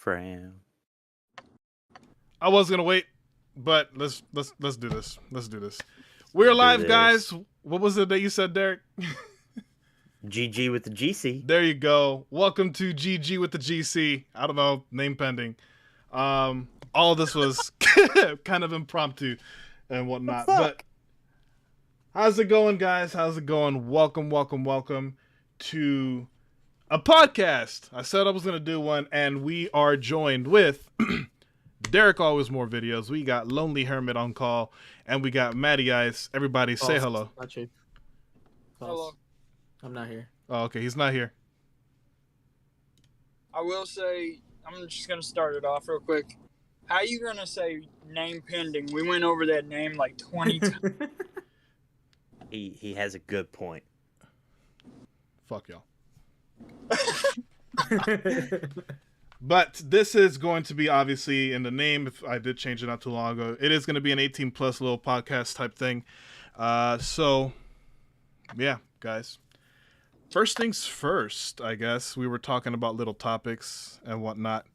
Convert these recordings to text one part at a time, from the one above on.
frown. I was gonna wait, but let's do this. Let's do this. We're live, guys. What was it that you said, Derek? GG with the GC. There you go. Welcome to GG with the GC. I don't know, name pending. All of this was kind of impromptu and whatnot. But how's it going, guys? How's it going? Welcome to a podcast. I said I was gonna do one, and we are joined with Derek Always More Videos. We got Lonely Hermit on call, and we got Matty Ice. Everybody say hello. Not true. Hello. I'm not here. Oh, okay, he's not here. I will say, I'm just going to start it off real quick. How are you going to say name pending? We went over that name like 20 times. He has a good point. Fuck y'all. But this is going to be, obviously, in the name, if I did change it not too long ago, it is going to be an 18-plus little podcast type thing. So, yeah, guys. First things first, I guess. We were talking about little topics and whatnot.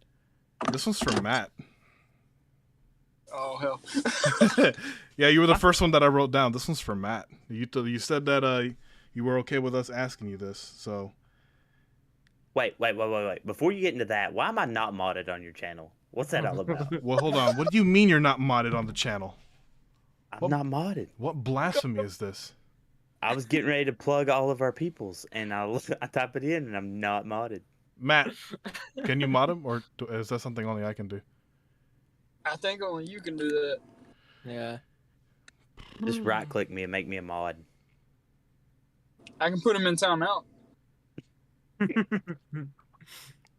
This one's for Matt. Oh, hell. Yeah, you were the first one that I wrote down. This one's for Matt. You said that you were okay with us asking you this, so... Wait. Before you get into that, why am I not modded on your channel? What's that all about? Well, hold on. What do you mean you're not modded on the channel? I'm not modded. What blasphemy is this? I was getting ready to plug all of our peoples, and I type it in, and I'm not modded. Matt, can you mod him, or is that something only I can do? I think only you can do that. Yeah. Just right-click me and make me a mod. I can put him in timeout.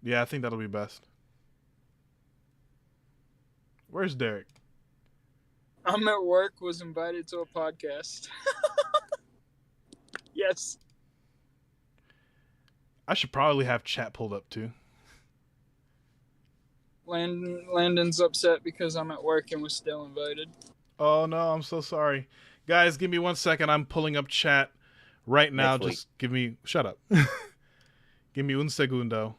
Yeah, I think that'll be best. Where's Derek? I'm at work, was invited to a podcast. Yes. I should probably have chat pulled up too. Landon's upset because I'm at work and was still invited. Oh no, I'm so sorry. Guys, give me 1 second. I'm pulling up chat right now. Just give me... Shut up. Give me un segundo.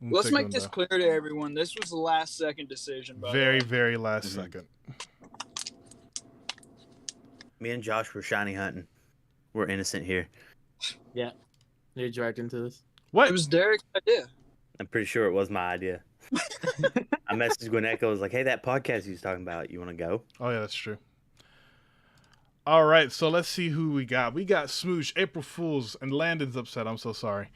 Let's make this clear to everyone. This was the last second decision. Very last second. Me and Josh were shiny hunting. We're innocent here. Yeah. You're dragged into this. What? It was Derek's idea. I'm pretty sure it was my idea. I messaged Gwinnett. I was like, hey, that podcast he was talking about, you want to go? Oh, yeah, that's true. All right, so let's see who we got. We got Smoosh, April Fools, and Landon's upset. I'm so sorry.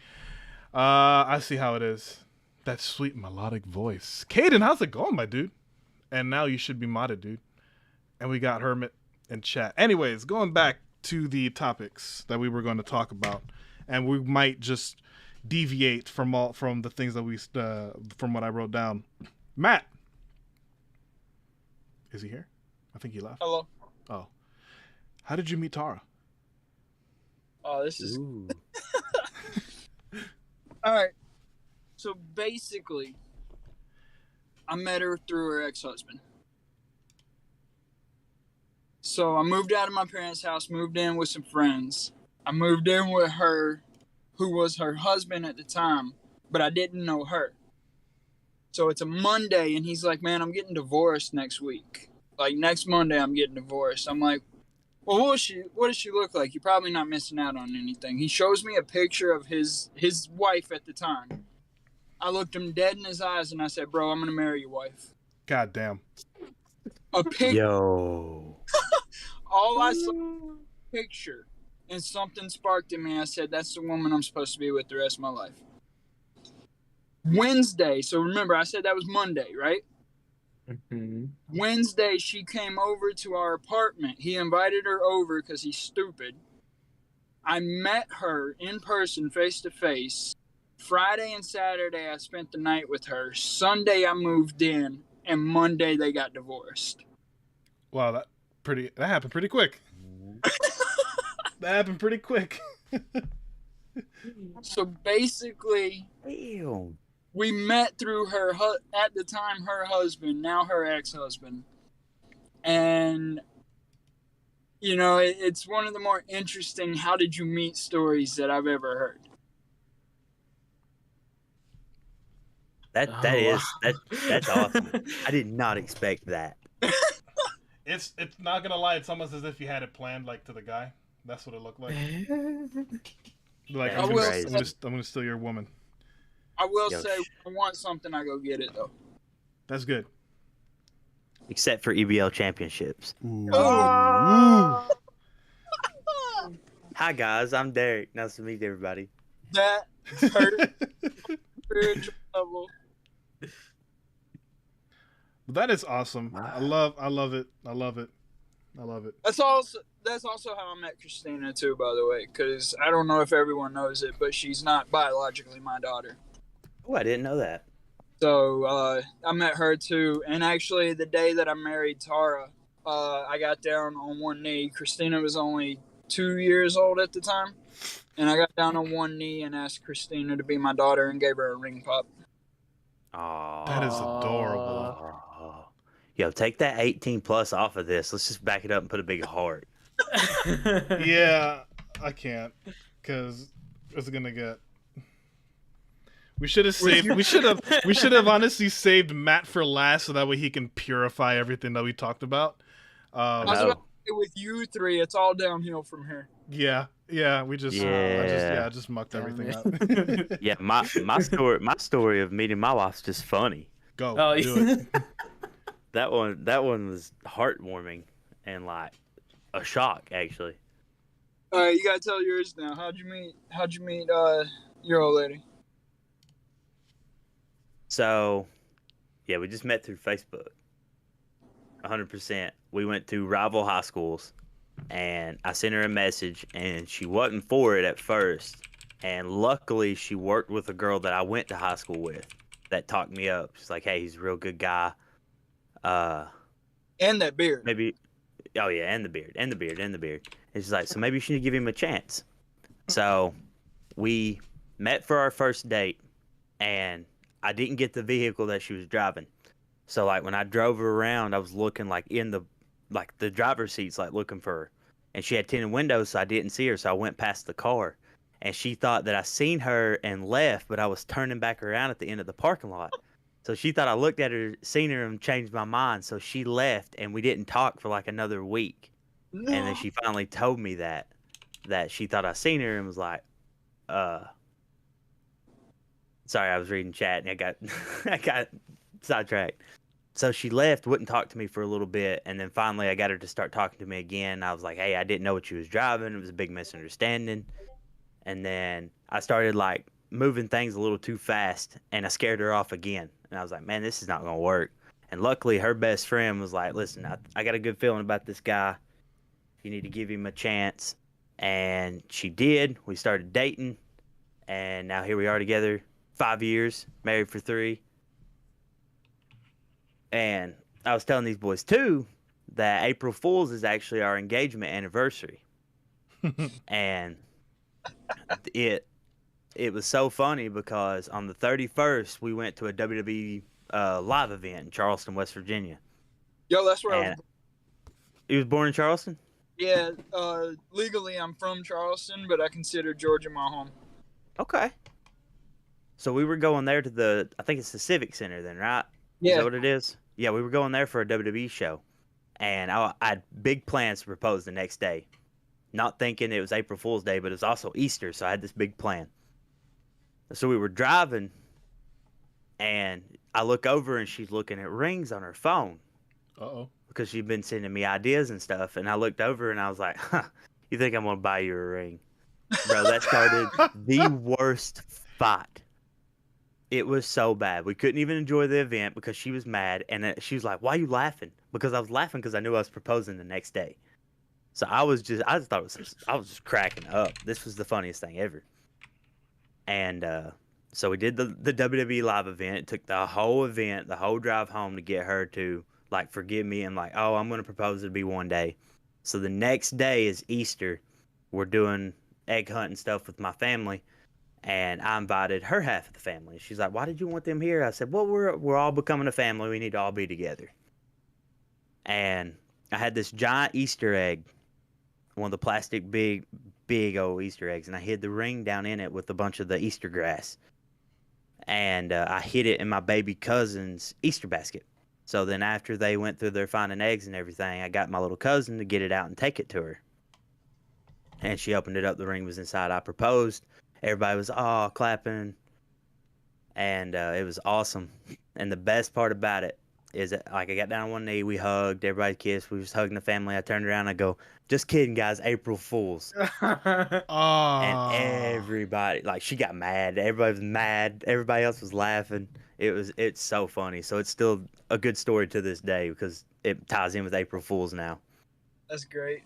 I see how it is. That sweet melodic voice. Caden, how's it going, my dude? And now you should be modded, dude. And we got Hermit in chat. Anyways, going back to the topics that we were going to talk about, and we might just deviate from the things that we from what I wrote down. Matt, is he here? I think he left. Hello. Oh, how did you meet Tara? Oh, this is... All right. So basically, I met her through her ex-husband. So I moved out of my parents' house, moved in with some friends. I moved in with her, who was her husband at the time, but I didn't know her. So it's a Monday, and he's like, man, I'm getting divorced next week. Like, next Monday, I'm getting divorced. I'm like, well, what does she look like? You're probably not missing out on anything. He shows me a picture of his wife at the time. I looked him dead in his eyes, and I said, bro, I'm going to marry your wife. God damn. A picture. Yo. All I saw was a picture, and something sparked in me. I said, that's the woman I'm supposed to be with the rest of my life. Wednesday, so remember, I said that was Monday, right? Mm-hmm. Wednesday, she came over to our apartment. He invited her over because he's stupid. I met her in person, face to face. Friday and Saturday, I spent the night with her. Sunday, I moved in, and Monday, they got divorced. Wow, that happened pretty quick. That happened pretty quick. So basically, Damn. we met through her, at the time, her husband, now her ex-husband. And, you know, it's one of the more interesting how did you meet stories that I've ever heard. That's awesome. I did not expect that. It's not gonna lie. It's almost as if you had it planned, like to the guy. That's what it looked like. Like That's I'm crazy. gonna steal your woman. I will Yo, say, when I want something, I go get it though. That's good. Except for EBL championships. Oh. Hi guys, I'm Derek. Nice to meet everybody. That hurt spiritual level. That is awesome. Wow. I love it. I love it. That's also how I met Christina too, by the way. Because I don't know if everyone knows it, but she's not biologically my daughter. Oh, I didn't know that. So I met her too, and actually the day that I married Tara, I got down on one knee. Christina was only 2 years old at the time, and I got down on one knee and asked Christina to be my daughter and gave her a ring pop. Oh, That is adorable. Yo, take that 18 plus off of this. Let's just back it up and put a big heart. Yeah, I can't, because it's gonna get. We should have saved. We should have honestly saved Matt for last, so that way he can purify everything that we talked about. I was about to say, with you three, it's all downhill from here. Yeah. We just, I just mucked everything up. Yeah, my story of meeting my wife's just funny. Go. Oh, Do it. That one was heartwarming and like a shock actually. All right, you gotta tell yours now. How'd you meet your old lady? So, yeah, we just met through Facebook. 100%. We went to rival high schools, and I sent her a message, and she wasn't for it at first. And luckily, she worked with a girl that I went to high school with that talked me up. She's like, hey, he's a real good guy. And that beard. Maybe, oh yeah, and the beard. And she's like, so maybe you should give him a chance. So we met for our first date, and I didn't get the vehicle that she was driving. So like when I drove her around, I was looking like in the driver's seats, like looking for her. And she had tinted windows, so I didn't see her. So I went past the car, and she thought that I seen her and left, but I was turning back around at the end of the parking lot. So she thought I looked at her, seen her, and changed my mind. So she left, and we didn't talk for like another week. No. And then she finally told me that she thought I seen her and was like, sorry, I was reading chat and I got sidetracked. So she left, wouldn't talk to me for a little bit, and then finally I got her to start talking to me again. I was like, hey, I didn't know what you was driving. It was a big misunderstanding. And then I started like moving things a little too fast, and I scared her off again. And I was like, man, this is not going to work. And luckily her best friend was like, listen, I got a good feeling about this guy. You need to give him a chance. And she did. We started dating, and now here we are together. 5 years, married for 3. And I was telling these boys too that April Fool's is actually our engagement anniversary. And it was so funny because on the 31st we went to a WWE live event in Charleston, West Virginia. Yo, that's where I And was. he was born in Charleston? Yeah, legally I'm from Charleston, but I consider Georgia my home. Okay. So we were going there to I think it's the Civic Center then, right? Is Yeah. that what it is? Yeah, we were going there for a WWE show. And I had big plans to propose the next day. Not thinking it was April Fool's Day, but it was also Easter, so I had this big plan. So we were driving, and I look over, and she's looking at rings on her phone. Uh-oh. Because she'd been sending me ideas and stuff. And I looked over, and I was like, huh, you think I'm going to buy you a ring? Bro, that started the worst fight. It was so bad. We couldn't even enjoy the event because she was mad. And she was like, why are you laughing? Because I was laughing because I knew I was proposing the next day. So I was just cracking up. This was the funniest thing ever. And so we did the WWE live event. It took the whole event, the whole drive home to get her to like forgive me and like, oh, I'm going to propose it'll be one day. So the next day is Easter. We're doing egg hunting stuff with my family. And I invited her half of the family. She's like, why did you want them here? I said, well, we're all becoming a family. We need to all be together. And I had this giant Easter egg, one of the plastic big old Easter eggs, and I hid the ring down in it with a bunch of the Easter grass. and I hid it in my baby cousin's Easter basket. So then after they went through their finding eggs and everything, I got my little cousin to get it out and take it to her. And she opened it up. The ring was inside. I proposed. Everybody was clapping, and it was awesome. And the best part about it is that, like, I got down on one knee, we hugged, everybody kissed, we was hugging the family. I turned around, I go, "Just kidding, guys, April Fools." And everybody, like, she got mad. Everybody was mad. Everybody else was laughing. It's so funny. So it's still a good story to this day because it ties in with April Fools now. That's great.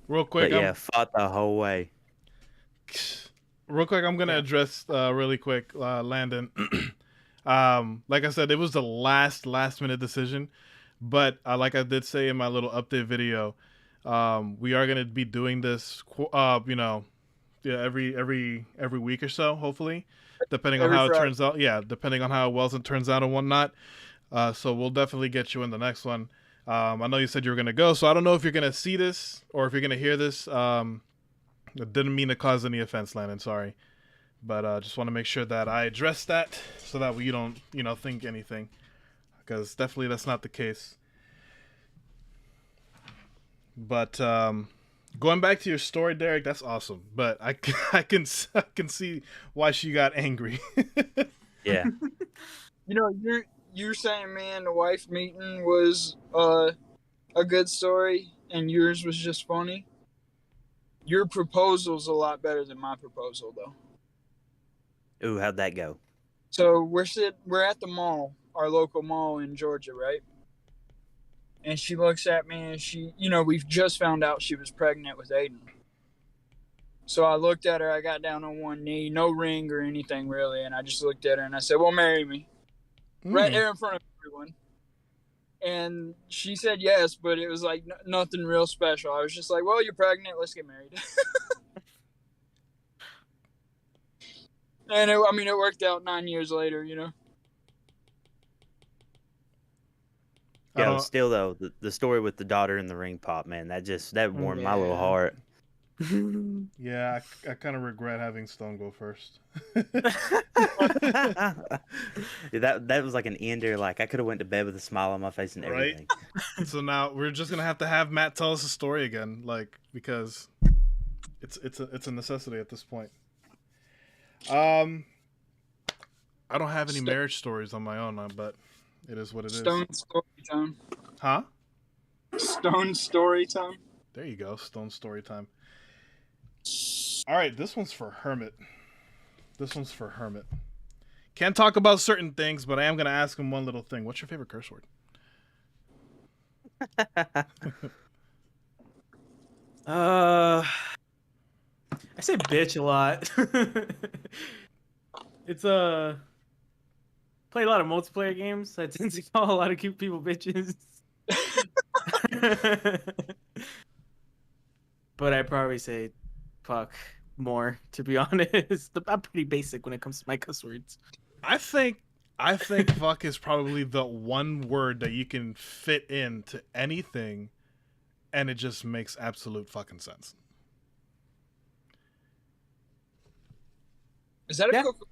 Real quick, But yeah, fought the whole way. Real quick, I'm gonna address really quick, Landon. Like I said, it was the last minute decision, but like I did say in my little update video, we are gonna be doing this, every week or so, hopefully, depending on how it turns out. Yeah, depending on how well it turns out and whatnot. So we'll definitely get you in the next one. I know you said you were gonna go, so I don't know if you're gonna see this or if you're gonna hear this. I didn't mean to cause any offense, Landon. Sorry. But just want to make sure that I address that so that you don't, think anything. Because definitely that's not the case. But going back to your story, Derek, that's awesome. But I can see why she got angry. Yeah. You're saying me and the wife meeting was a good story, and yours was just funny. Your proposal's a lot better than my proposal, though. Ooh, how'd that go? So we're at the mall, our local mall in Georgia, right? And she looks at me and we've just found out she was pregnant with Aiden. So I looked at her, I got down on one knee, no ring or anything really, and I just looked at her and I said, "Well, marry me." Right there in front of everyone. And she said yes, but it was like nothing real special. I was just like, "Well, you're pregnant, let's get married." And it worked out 9 years later, Yeah, still though, the story with the daughter in the ring pop, man, that warmed my little heart. Yeah, I kind of regret having Stone go first. that was like an ender. Like I could have went to bed with a smile on my face and everything. Right. So now we're just gonna have to have Matt tell us the story again, because it's a necessity at this point. I don't have any marriage stories on my own, but it is what it is. Stone story time. Huh? Stone story time. There you go, Stone story time. All right, this one's for Hermit. Can't talk about certain things, but I am gonna ask him one little thing. What's your favorite curse word? I say bitch a lot. It's play a lot of multiplayer games. I tend to call a lot of cute people bitches. But I probably say fuck more, to be honest. I'm pretty basic when it comes to my cuss words. I think fuck is probably the one word that you can fit into anything and it just makes absolute fucking sense. Is that a Coke?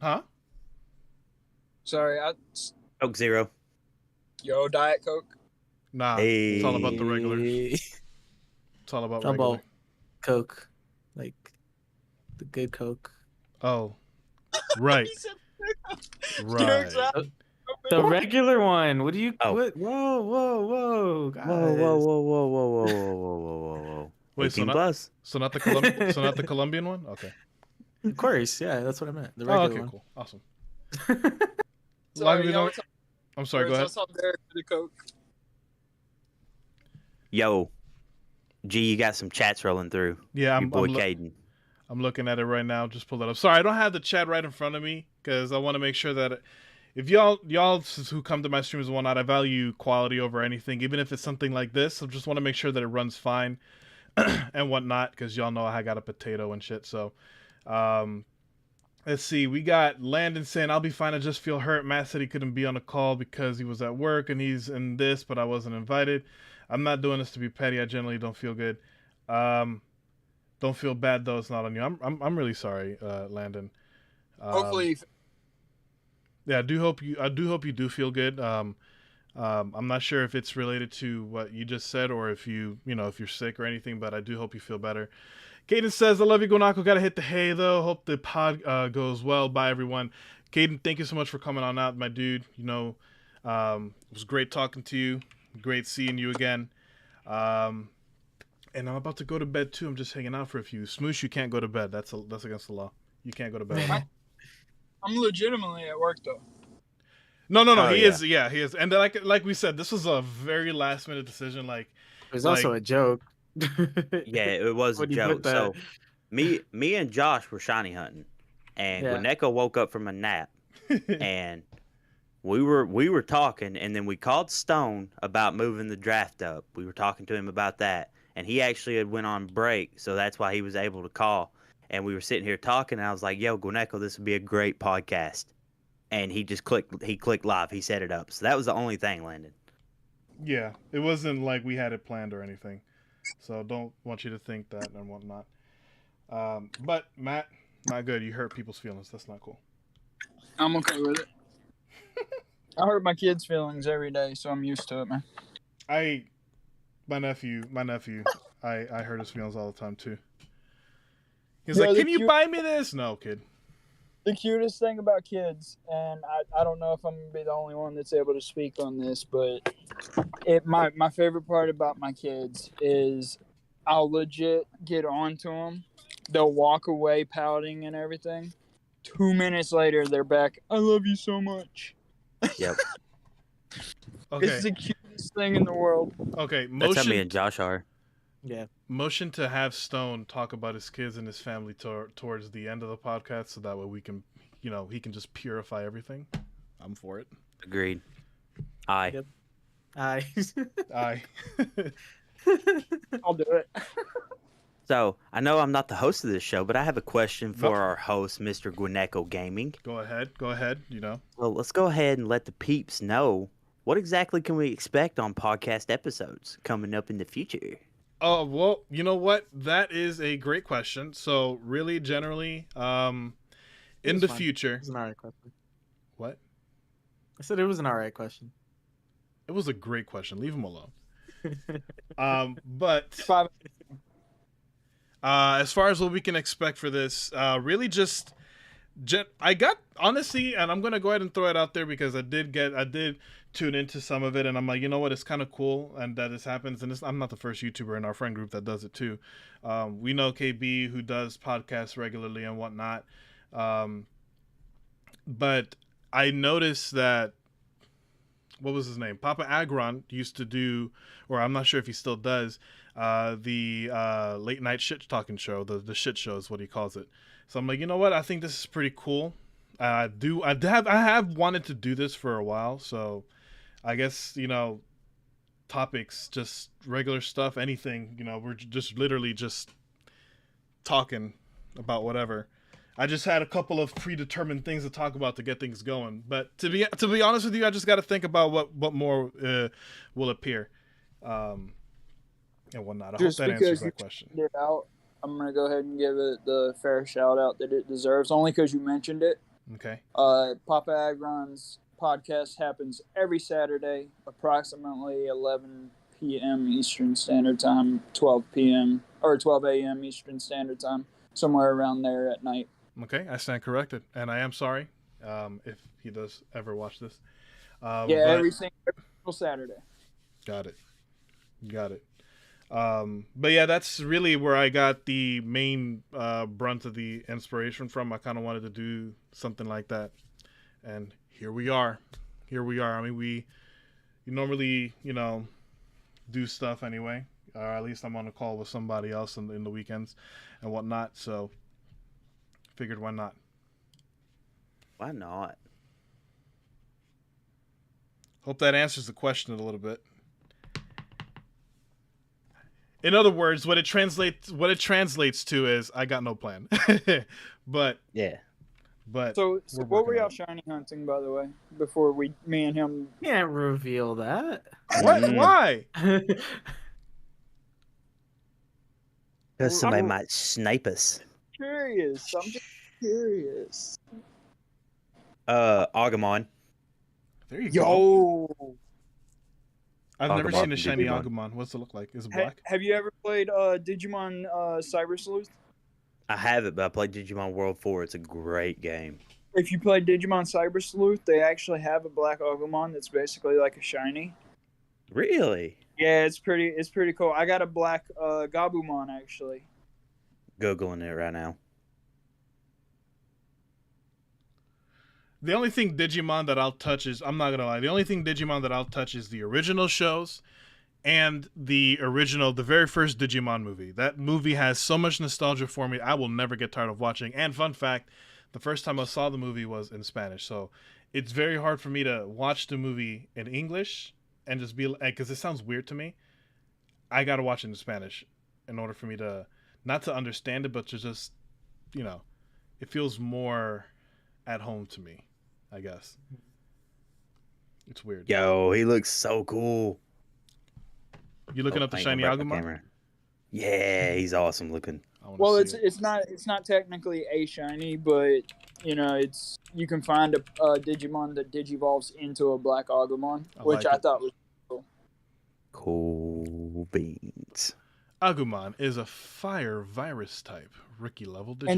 Huh? Sorry, Coke Zero. Yo, Diet Coke. Nah, Hey. It's all about the regulars. It's all about regular. About Coke, like the good Coke. Oh, right. Right. The regular one. What do you? Oh. What? Whoa, guys. Whoa. Wait, 18 plus. So not the Colombian one? Okay. Of course, yeah, that's what I meant. The Oh, regular okay, one. cool. Awesome. Sorry, I'm sorry, go ahead. The Coke. Yo, G, you got some chats rolling through. Yeah, Your boy Caden. I'm looking at it right now. Just pull that up. Sorry, I don't have the chat right in front of me because I want to make sure that if y'all who come to my streams and whatnot, I value quality over anything, even if it's something like this. I just want to make sure that it runs fine and whatnot because y'all know I got a potato and shit. So, let's see. We got Landon saying, "I'll be fine. I just feel hurt." Matt said he couldn't be on the call because he was at work and he's in this, but I wasn't invited. I'm not doing this to be petty. I generally don't feel good. Don't feel bad though. It's not on you. I'm really sorry, Landon. Hopefully, Yeah, I do hope you do feel good. I'm not sure if it's related to what you just said or if if you're sick or anything, but I do hope you feel better. Caden says, I love you, Gonako. Gotta hit the hay, though. Hope the pod goes well. Bye, everyone. Caden, thank you so much for coming on out, my dude. It was great talking to you. Great seeing you again. And I'm about to go to bed, too. I'm just hanging out for a few. Smoosh, you can't go to bed. That's against the law. You can't go to bed. I'm legitimately at work, though. No. Oh, He yeah. is. Yeah, he is. And like we said, this was a very last minute decision. Like, It was also a joke. Yeah, it was a When you put joke. that- So me and Josh were shiny hunting, and Yeah. Guneko woke up from a nap, and we were talking, and then we called Stone about moving the draft up. We were talking to him about that, and he actually had went on break, so that's why he was able to call. And we were sitting here talking, and I was like, "Yo, Guneko, this would be a great podcast." And he just clicked live. He set it up. So that was the only thing, Landon. yeah, it wasn't like we had it planned or anything. So don't want you to think that and whatnot. But Matt, not good. You hurt people's feelings. That's not cool. I'm okay with it. I hurt my kids' feelings every day, so I'm used to it, man. My nephew, I hurt his feelings all the time too. He's Yeah, like, the "Can you cute- buy me this?" No, kid. The cutest thing about kids, and I don't know if I'm going to be the only one that's able to speak on this, but my favorite part about my kids is I'll legit get onto them. They'll walk away pouting and everything. 2 minutes later, they're back. I love you so much. Yep. Okay, It's the cutest thing in the world. okay. That's how me and Josh are. Yeah. Motion to have Stone talk about his kids and his family towards the end of the podcast, so that way we can, he can just purify everything. I'm for it. Agreed. Aye. Yep. Aye. Aye. I'll do it. So I know I'm not the host of this show, but I have a question for Nope. our host, Mr. Guneko Gaming. Go ahead. Well, let's go ahead and let the peeps know what exactly can we expect on podcast episodes coming up in the future. Oh, well, you know what? That is a great question. So, really, generally, in was the fine. future, It was an alright question. what? I said it was an alright question. It was a great question. Leave him alone. But Five. as far as what we can expect for this, really just I got, honestly, and I'm gonna go ahead and throw it out there because I did tune into some of it, and I'm like, you know what, it's kind of cool, and that this happens, and I'm not the first YouTuber in our friend group that does it too. We know KB, who does podcasts regularly and whatnot, but I noticed that, what was his name? Papa Agron used to do, or I'm not sure if he still does, the late night shit talking show. The shit show is what he calls it. So I'm like, you know what? I think this is pretty cool. I have wanted to do this for a while. So I guess, topics, just regular stuff, anything, we're just literally just talking about whatever. I just had a couple of predetermined things to talk about to get things going. But to be honest with you, I just got to think about what more will appear, and whatnot. I hope that answers that question. It out, I'm gonna go ahead and give it the fair shout out that it deserves, only because you mentioned it. Okay. Papa Agron's podcast happens every Saturday, approximately 11 p.m. Eastern Standard Time, 12 p.m. or 12 a.m. Eastern Standard Time, somewhere around there at night. Okay, I stand corrected, and I am sorry if he does ever watch this. Every single Saturday. Got it. But yeah, that's really where I got the main brunt of the inspiration from. I kind of wanted to do something like that, and here we are. I mean, we normally, do stuff anyway. Or at least I'm on a call with somebody else in the weekends and whatnot. So figured, why not? Why not? Hope that answers the question a little bit. In other words, what it translates to is I got no plan. But Yeah. So we're what were working y'all on it. shiny hunting, by the way, before me and him? Can't reveal that. What? Mm. Why? Because somebody I'm- might snipe us. Curious. I'm just curious. Agumon. There you go. Yo, I've never Agumon seen a from shiny Digimon. Agumon. What's it look like? Is it black? have you ever played Digimon Cyber Sleuth? I have it, but I played Digimon World 4. It's a great game. If you play Digimon Cyber Sleuth, they actually have a black Agumon that's basically like a shiny. Really? Yeah, it's pretty cool. I got a black Gabumon actually. Googling it right now. The only thing Digimon that I'll touch is, I'm not gonna lie, the only thing Digimon that I'll touch is the original shows and the very first Digimon movie. That movie has so much nostalgia for me. I will never get tired of watching. And fun fact, the first time I saw the movie was in Spanish, so it's very hard for me to watch the movie in English and just be like, because it sounds weird to me. I gotta watch it in Spanish in order for me to not to understand it, but to just, it feels more at home to me, I guess. It's weird. Yo, he looks so cool. You looking up the I ain't shiny gonna break my Agumon? camera. Yeah, he's awesome looking. Well, it's not technically a shiny, but you can find a Digimon that digivolves into a black Agumon, which I thought was cool. Cool beans. Agumon is a fire virus type Rookie level Digimon.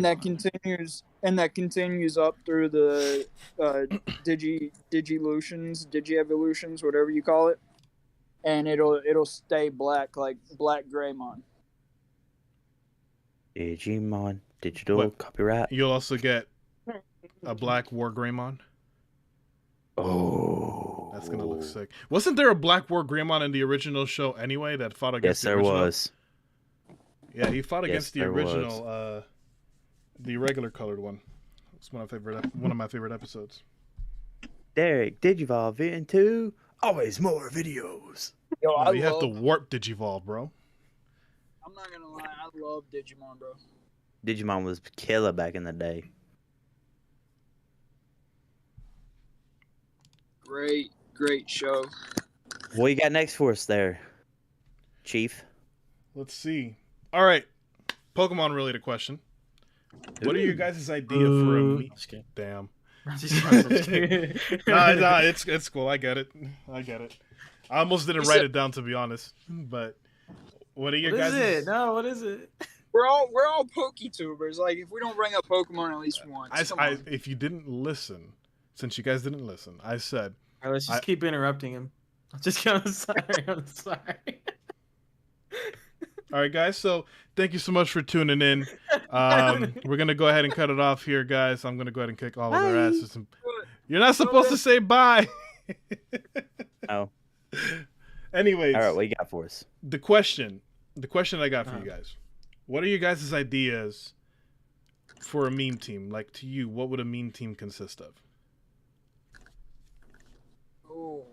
And that continues up through the Digievolutions, whatever you call it, and it'll stay black like Black Greymon. Digimon digital What? copyright. You'll also get a black War Greymon. Oh, That's gonna look sick. Wasn't there a black War Greymon in the original show anyway that fought against Yes, the there original? was. Yeah, he fought against the there original, the regular colored one. It's one of my favorite episodes. Derek, Digivolve into always more videos. Yo, No, you have to warp Digivolve, bro. I'm not gonna lie, I love Digimon, bro. Digimon was killer back in the day. Great show. What you got next for us there, Chief? Let's see. All right, Pokemon related question. What are your guys' idea for a meet? Just kidding. Damn. Just kidding. No, it's cool. I get it. I almost didn't write it down, to be honest. But what are your What guys'? is it? No, what is it? We're all PokeTubers. Like, if we don't bring up Pokemon at least once, If you didn't listen, since you guys didn't listen, I said. All right, let's just keep interrupting him. I'm sorry. I'm sorry. All right, guys. So thank you so much for tuning in. We're gonna go ahead and cut it off here, guys. I'm gonna go ahead and kick all of their asses. You're not supposed to say bye. Oh. Anyways, All right, what you got for us? the question I got for you guys: what are your guys' ideas for a meme team? Like, to you, what would a meme team consist of? oh,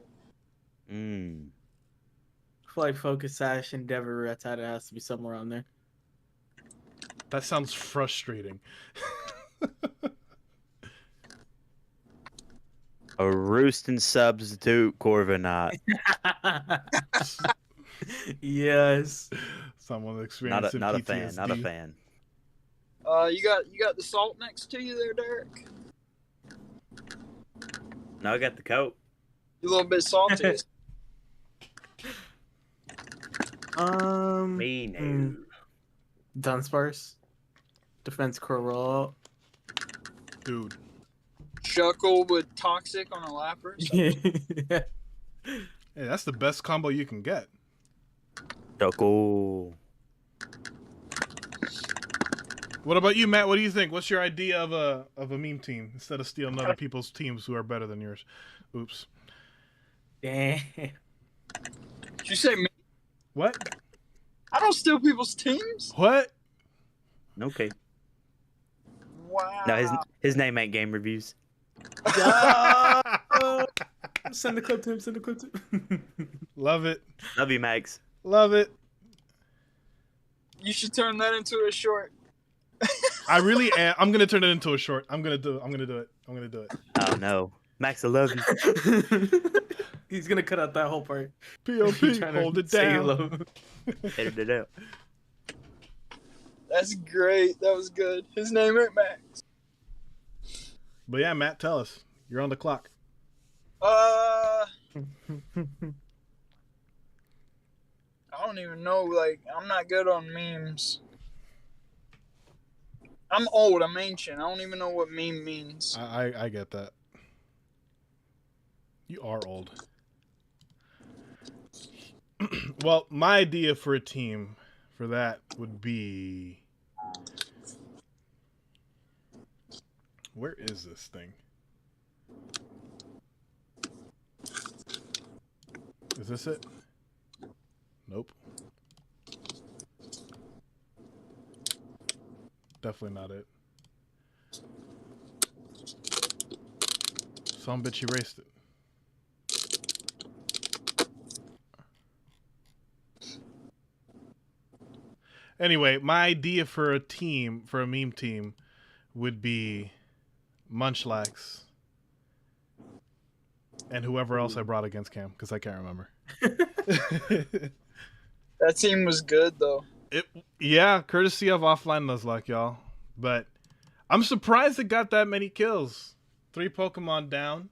I feel like Focus Sash and Endeavor Rattata has to be somewhere on there. That sounds frustrating. A roosting substitute Corviknight. Yes. Someone experiencing Not a PTSD. fan. Not a fan. you got the salt next to you there, Derek. No, I got the coat. You a little bit salty. Me no. Dunsparce. Defense Corral. Dude. Shuckle with Toxic on a Lapras. Hey, that's the best combo you can get. Chuckle. What about you, Matt? What do you think? What's your idea of a meme team instead of stealing other people's teams who are better than yours? Oops. Damn. Did you say me? What? I don't steal people's teams. What? Okay. Wow. No, his name ain't Game Reviews. Send the clip to him. Love it. Love you, Max. Love it. You should turn that into a short. I really am. I'm gonna turn it into a short. I'm gonna do it. Oh no, Max, I love you. He's gonna cut out that whole part. POP, hold it down. Edit it out. That's great. That was good. His name ain't Max. But yeah, Matt, tell us. You're on the clock. I don't even know. Like, I'm not good on memes. I'm old. I'm ancient. I don't even know what meme means. I get that. You are old. Well, my idea for a team for that would be... Where is this thing? Is this it? Nope. Definitely not it. Some bitch erased it. Anyway, my idea for a team, for a meme team, would be Munchlax and whoever else I brought against Cam, because I can't remember. That team was good though. Yeah, courtesy of Offline Nuzlocke, y'all. But I'm surprised it got that many kills. 3 Pokemon down.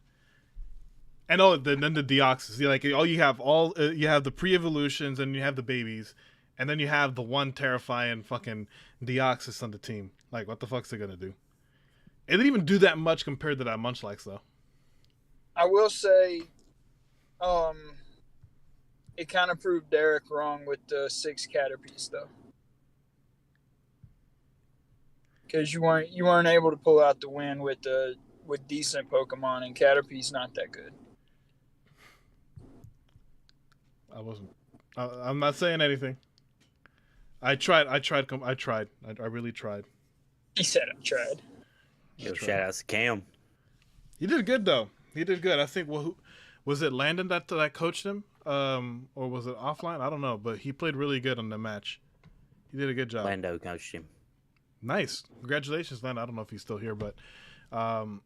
And then the Deoxys. Like, you have the pre-evolutions and you have the babies, and then you have the one terrifying fucking Deoxys on the team. Like, what the fuck's it gonna do? It didn't even do that much compared to that Munchlax, though. I will say, it kind of proved Derek wrong with the 6 Caterpies though, because you weren't able to pull out the win with decent Pokemon, and Caterpie's not that good. I'm not saying anything. I tried. I really tried. He said I tried. Yo, shout out to Cam. He did good though. He did good. I think. Well, was it Landon that coached him, or was it Offline? I don't know, but he played really good on the match. He did a good job. Lando coached him. Nice. Congratulations, Landon. I don't know if he's still here, but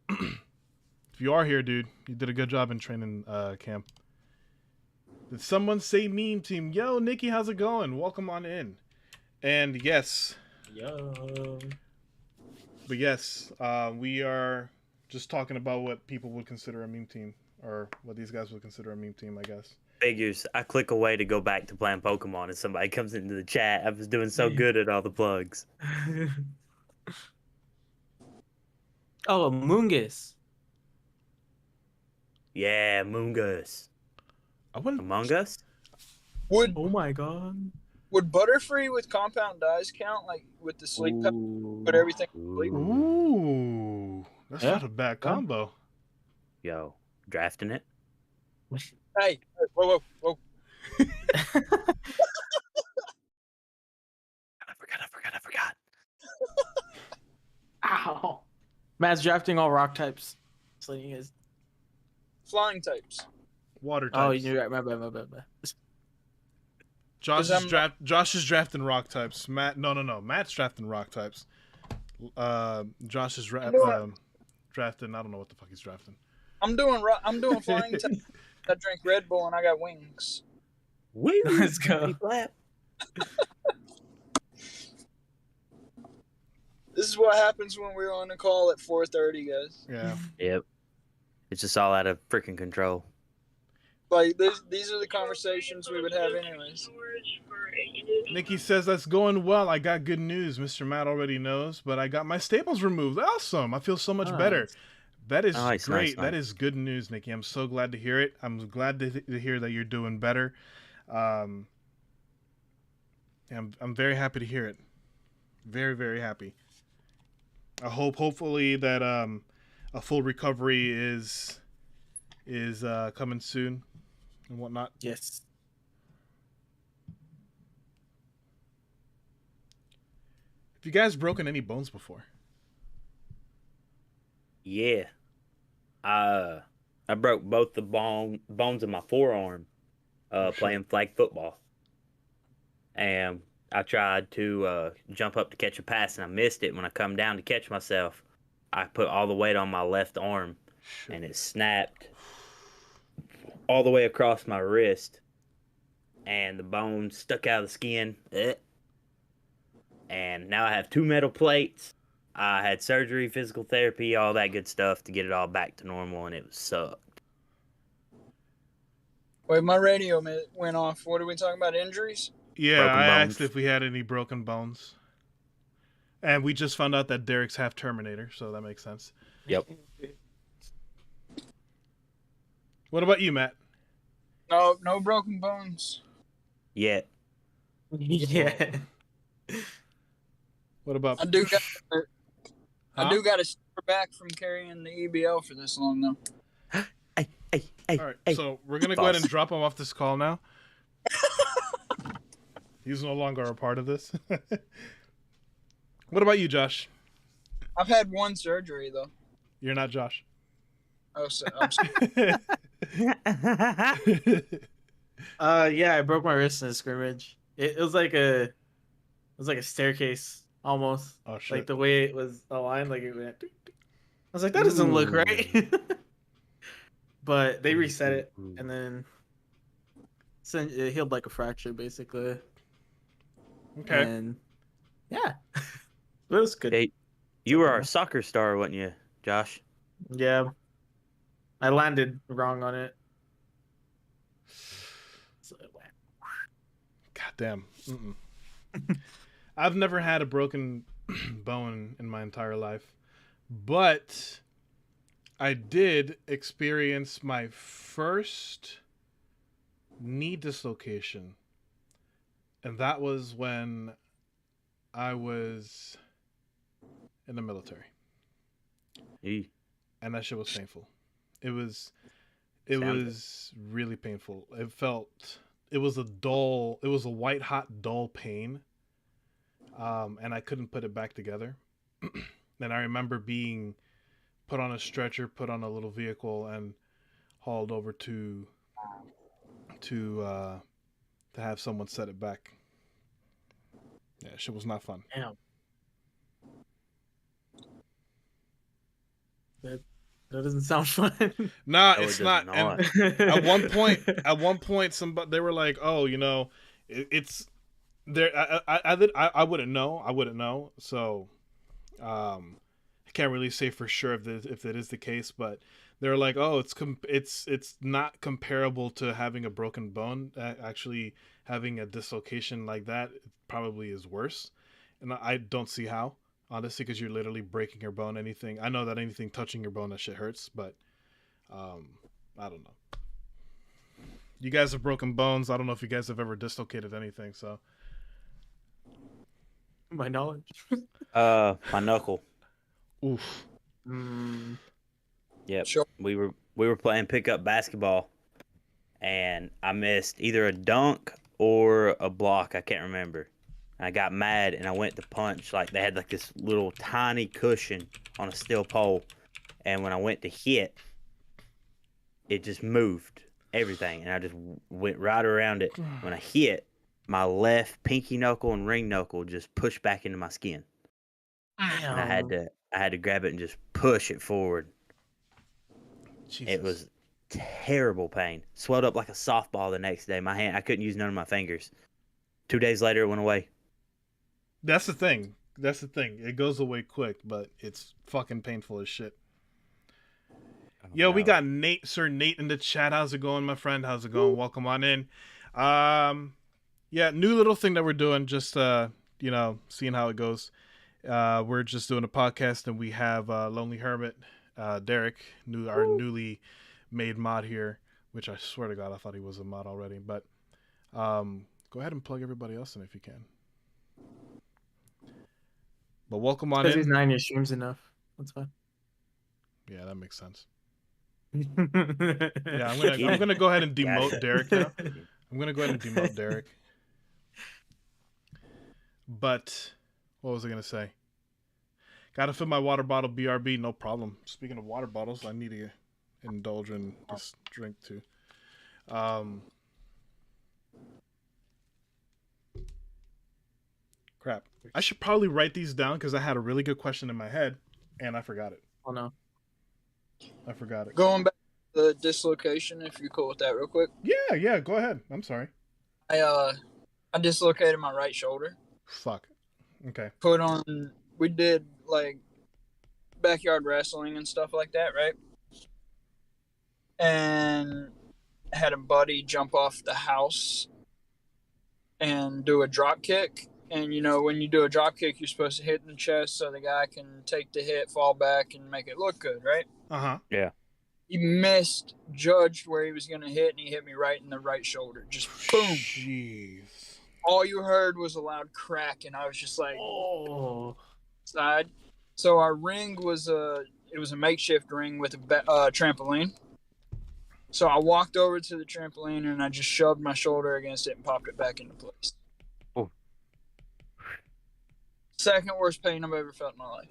if you are here, dude, you did a good job in training camp. Did someone say meme team? Yo, Nikki, how's it going? Welcome on in. And yes. Yo. But yes, we are just talking about what people would consider a meme team, or what these guys would consider a meme team, I guess. Figures. I click away to go back to playing Pokemon, and somebody comes into the chat. I was doing so good at all the plugs. Oh, Mungus. Yeah, Moongus. Among Us? Would Oh my god. would Butterfree with compound dyes count, like with the sleep pep, put everything to sleep? Ooh, that's Yeah. not a bad combo. Yo, drafting it? Hey, whoa. I forgot. Ow. Matt's drafting all rock types. So you guys. Flying types. Water types. Oh, you're right. My bad. Josh is drafting rock types. No. Matt's drafting rock types. Josh is drafting. I don't know what the fuck he's drafting. I'm doing flying types. I drink Red Bull and I got wings. Woo! Let's go. This is what happens when we're on a call at 4:30, guys. Yeah. Yep. It's just all out of freaking control. Like these are the conversations we would have anyways. Nikki says that's going well. I got good news. Mr. Matt already knows, but I got my staples removed. Awesome. I feel so much better. That is great. That is good news, Nikki. I'm so glad to hear it. I'm glad to hear that you're doing better. I'm very happy to hear it. Very, very happy. Hopefully that a full recovery is coming soon and whatnot. Yes. Have you guys broken any bones before? Yeah. I broke both the bones of my forearm playing flag football. And I tried to jump up to catch a pass, and I missed it. When I come down to catch myself, I put all the weight on my left arm, and it snapped all the way across my wrist, and the bone stuck out of the skin. And now I have 2 metal plates. I had surgery, physical therapy, all that good stuff to get it all back to normal, and it sucked. Wait, my radio went off. What are we talking about? Injuries? Yeah, Broken I bones. asked if we had any broken bones. And we just found out that Derek's half Terminator, so that makes sense. Yep. What about you, Matt? No broken bones. Yeah. Yeah. What about... I do got Huh? a step back from carrying the EBL for this long though. Hey. All right, so we're going to go ahead and drop him off this call now. He's no longer a part of this. What about you, Josh? I've had one surgery though. You're not Josh. Oh, so I'm sorry. Yeah, I broke my wrist in a scrimmage. It was like a staircase almost. Oh, shit. Like the way it was aligned, like it went. I was like, that doesn't look right. But they reset it, and then it healed like a fracture, basically. Okay. And yeah, it was good. Hey, you were our soccer star, wasn't you, Josh? Yeah, I landed wrong on it. So it went. God damn. I've never had a broken bone in my entire life, but I did experience my first knee dislocation, and that was when I was in the military, Eee. and that shit was painful. It was Sounded. really painful. It was a white hot dull pain, and I couldn't put it back together. And I remember being put on a stretcher, put on a little vehicle, and hauled over to have someone set it back. Yeah, shit was not fun. Damn. That doesn't sound fun. Nah, No, it it's does not. not. And at one point, somebody they were like, "Oh, it's there." I wouldn't know. So, I can't really say for sure if it is the case, but they're like, "Oh, it's not comparable to having a broken bone. Actually, having a dislocation like that probably is worse." And I don't see how, honestly, because you're literally breaking your bone. I know that anything touching your bone, that shit hurts, but I don't know. You guys have broken bones. I don't know if you guys have ever dislocated anything. So, My knowledge. My knuckle. oof. Yep. Sure. We were playing pickup basketball, and I missed either a dunk or a block. I can't remember. I got mad and I went to punch. Like they had like this little tiny cushion on a steel pole, and when I went to hit, it just moved everything, and I just went right around it. When I hit, my left pinky knuckle and ring knuckle just pushed back into my skin, and I had to grab it and just push it forward. Jesus. It was terrible pain. Swelled up like a softball the next day. My hand, I couldn't use none of my fingers. 2 days later, it went away. That's the thing. It goes away quick, but it's fucking painful as shit. Yo, we got Sir Nate in the chat. How's it going, my friend? How's it going? Welcome on in. Yeah, new little thing that we're doing, just seeing how it goes. We're just doing a podcast, and we have Lonely Hermit, Derek, our newly made mod here, which I swear to God, I thought he was a mod already. But go ahead and plug everybody else in if you can. But welcome on Because in. he's 9 year streams enough. That's fine. Yeah, that makes sense. Yeah, Yeah, I'm gonna go ahead and demote Gotcha. Derek now. I'm gonna go ahead and demote Derek. But what was I gonna say? Gotta fill my water bottle, BRB, no problem. Speaking of water bottles, I need to indulge in this drink too. Crap. I should probably write these down because I had a really good question in my head and I forgot it. Oh no. I forgot it. Going back to the dislocation, if you're cool with that, real quick. Yeah, go ahead. I'm sorry. I dislocated my right shoulder. Fuck. Okay. We did like backyard wrestling and stuff like that, right? And had a buddy jump off the house and do a drop kick. And you know, when you do a drop kick, you're supposed to hit in the chest so the guy can take the hit, fall back, and make it look good, right? Yeah. He missed, judged where he was going to hit, and he hit me right in the right shoulder. Just boom. Jeez. All you heard was a loud crack, and I was just like, Oh. side. So our ring was a makeshift ring with a trampoline. So I walked over to the trampoline and I just shoved my shoulder against it and popped it back into place. Oh. Second worst pain I've ever felt in my life.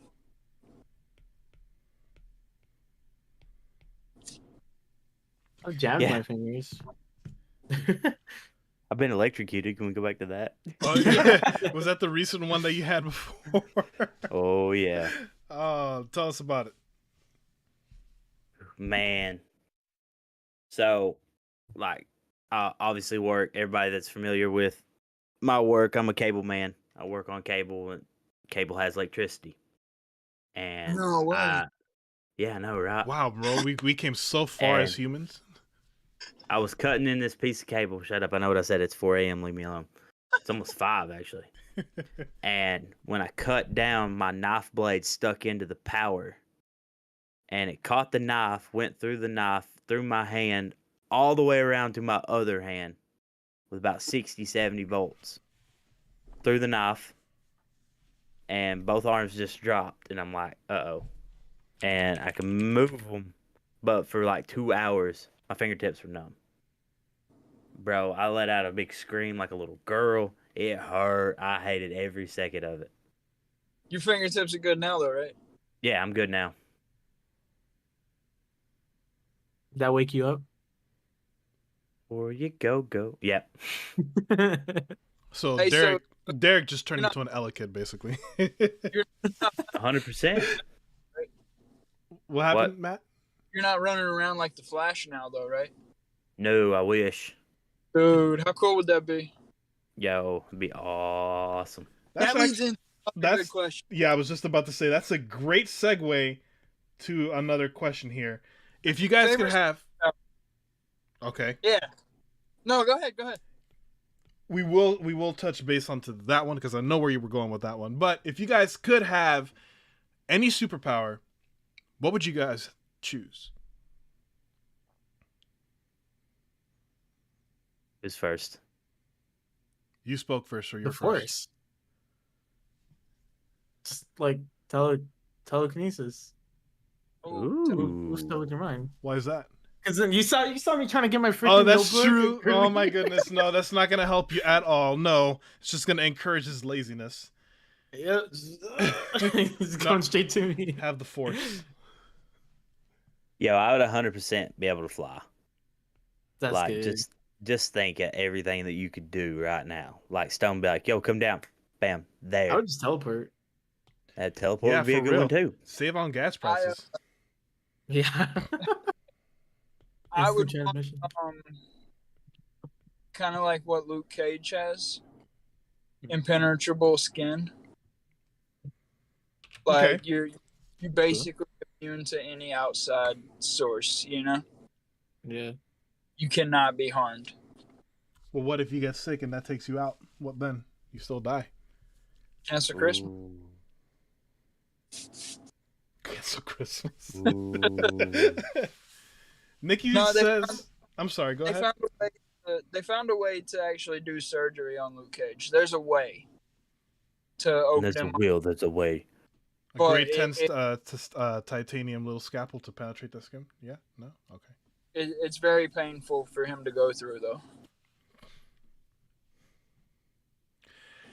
I'm jamming my fingers. I've been electrocuted. Can we go back to that? Oh, yeah. Was that the recent one that you had before? Oh, yeah. Tell us about it. Man. So, like, obviously work. Everybody that's familiar with my work, I'm a cable man. I work on cable, and cable has electricity. And No way. yeah, I know, right? Wow, bro, we came so far as And- humans. I was cutting in this piece of cable. Shut up. I know what I said. It's 4 a.m. Leave me alone. It's almost 5, actually. And when I cut down, my knife blade stuck into the power. And it caught the knife, went through the knife, through my hand, all the way around to my other hand with about 60, 70 volts. Through the knife. And both arms just dropped. And I'm like, uh-oh. And I can move them. But for like 2 hours, my fingertips were numb. Bro, I let out a big scream like a little girl. It hurt. I hated every second of it. Your fingertips are good now, though, right? Yeah, I'm good now. Did that wake you up? Before you go. Yep. So Hey, Derek just turned you're into an Ella kid, basically. 100%. What happened, Matt? You're not running around like the Flash now, though, right? No, I wish. Dude, how cool would that be? Yo, it'd be awesome. That's that leads actually- into a that's- good question. Yeah, I was just about to say that's a great segue to another question here. If you guys could Favorite- have, okay, Yeah. No, go ahead. we will touch base onto that one because I know where you were going with that one. But if you guys could have any superpower, what would you guys choose? Who's first? You spoke first, or you're The first. Force. Just like telekinesis. What's still with your mind? Why is that? Because then you saw me trying to get my freaking. Oh, that's notebook. true. Oh my goodness, no, that's not gonna help you at all. No, it's just gonna encourage his laziness. Yeah, it's going straight to me. Have the Force. Yo, I would 100% be able to fly. That's like, good. just think of everything that you could do right now. Like, Stone be like, yo, come down. Bam, there. I would just teleport. That teleport Yeah, would be a for good real. one, too. Save on gas prices. Yeah. I would Instant transmission. kind of like what Luke Cage has, impenetrable skin. Like Okay. you're basically immune to any outside source. You know, Yeah. you cannot be harmed. Well, what if you get sick and that takes you out? What then? You still die. Cancel Christmas. Ooh. Cancel Christmas. Ooh. Nikki No, they says, found- I'm sorry, go They ahead. found a way. They found a way to actually do surgery on Luke Cage. There's a way to open There's a him. will, there's a way. A but great it- tense titanium little scalpel to penetrate the skin? Yeah? No? Okay. It's very painful for him to go through, though.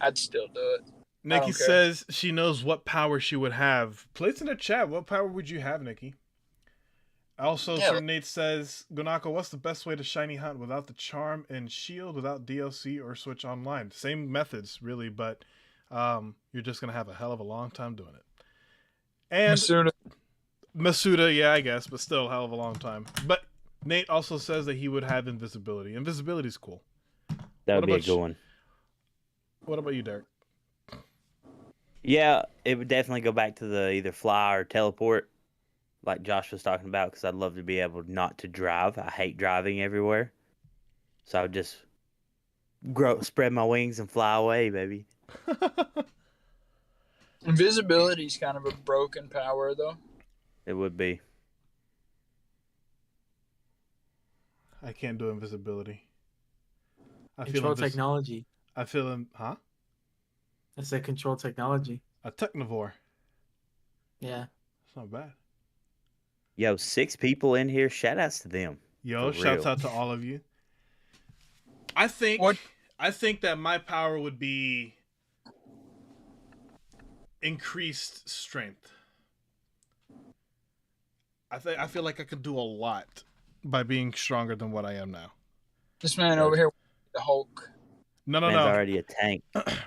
I'd still do it. Nikki don't care. says she knows what power she would have. Place in the chat, what power would you have, Nikki? Also, Yeah. Sir Nate says, Gonako, what's the best way to shiny hunt without the charm and shield, without DLC or Switch Online? Same methods, really, but you're just going to have a hell of a long time doing it. And Masuda. Masuda, yeah, I guess, but still a hell of a long time. But Nate also says that he would have invisibility. Invisibility's cool. That What would be a about good one. What about you, Derek? Yeah, it would definitely go back to the either fly or teleport, like Josh was talking about, because I'd love to be able not to drive. I hate driving everywhere. So I would just spread my wings and fly away, baby. Invisibility is kind of a broken power, though. It would be. I can't do invisibility. Control technology. I feel huh? I said control technology. A technivore. Yeah. That's not bad. Yo, 6 people in here. Shout outs to them. Yo, For shouts real. out to all of you. I think that my power would be increased strength. I feel like I could do a lot by being stronger than what I am now. This man over here, the Hulk. No. Man's already a tank.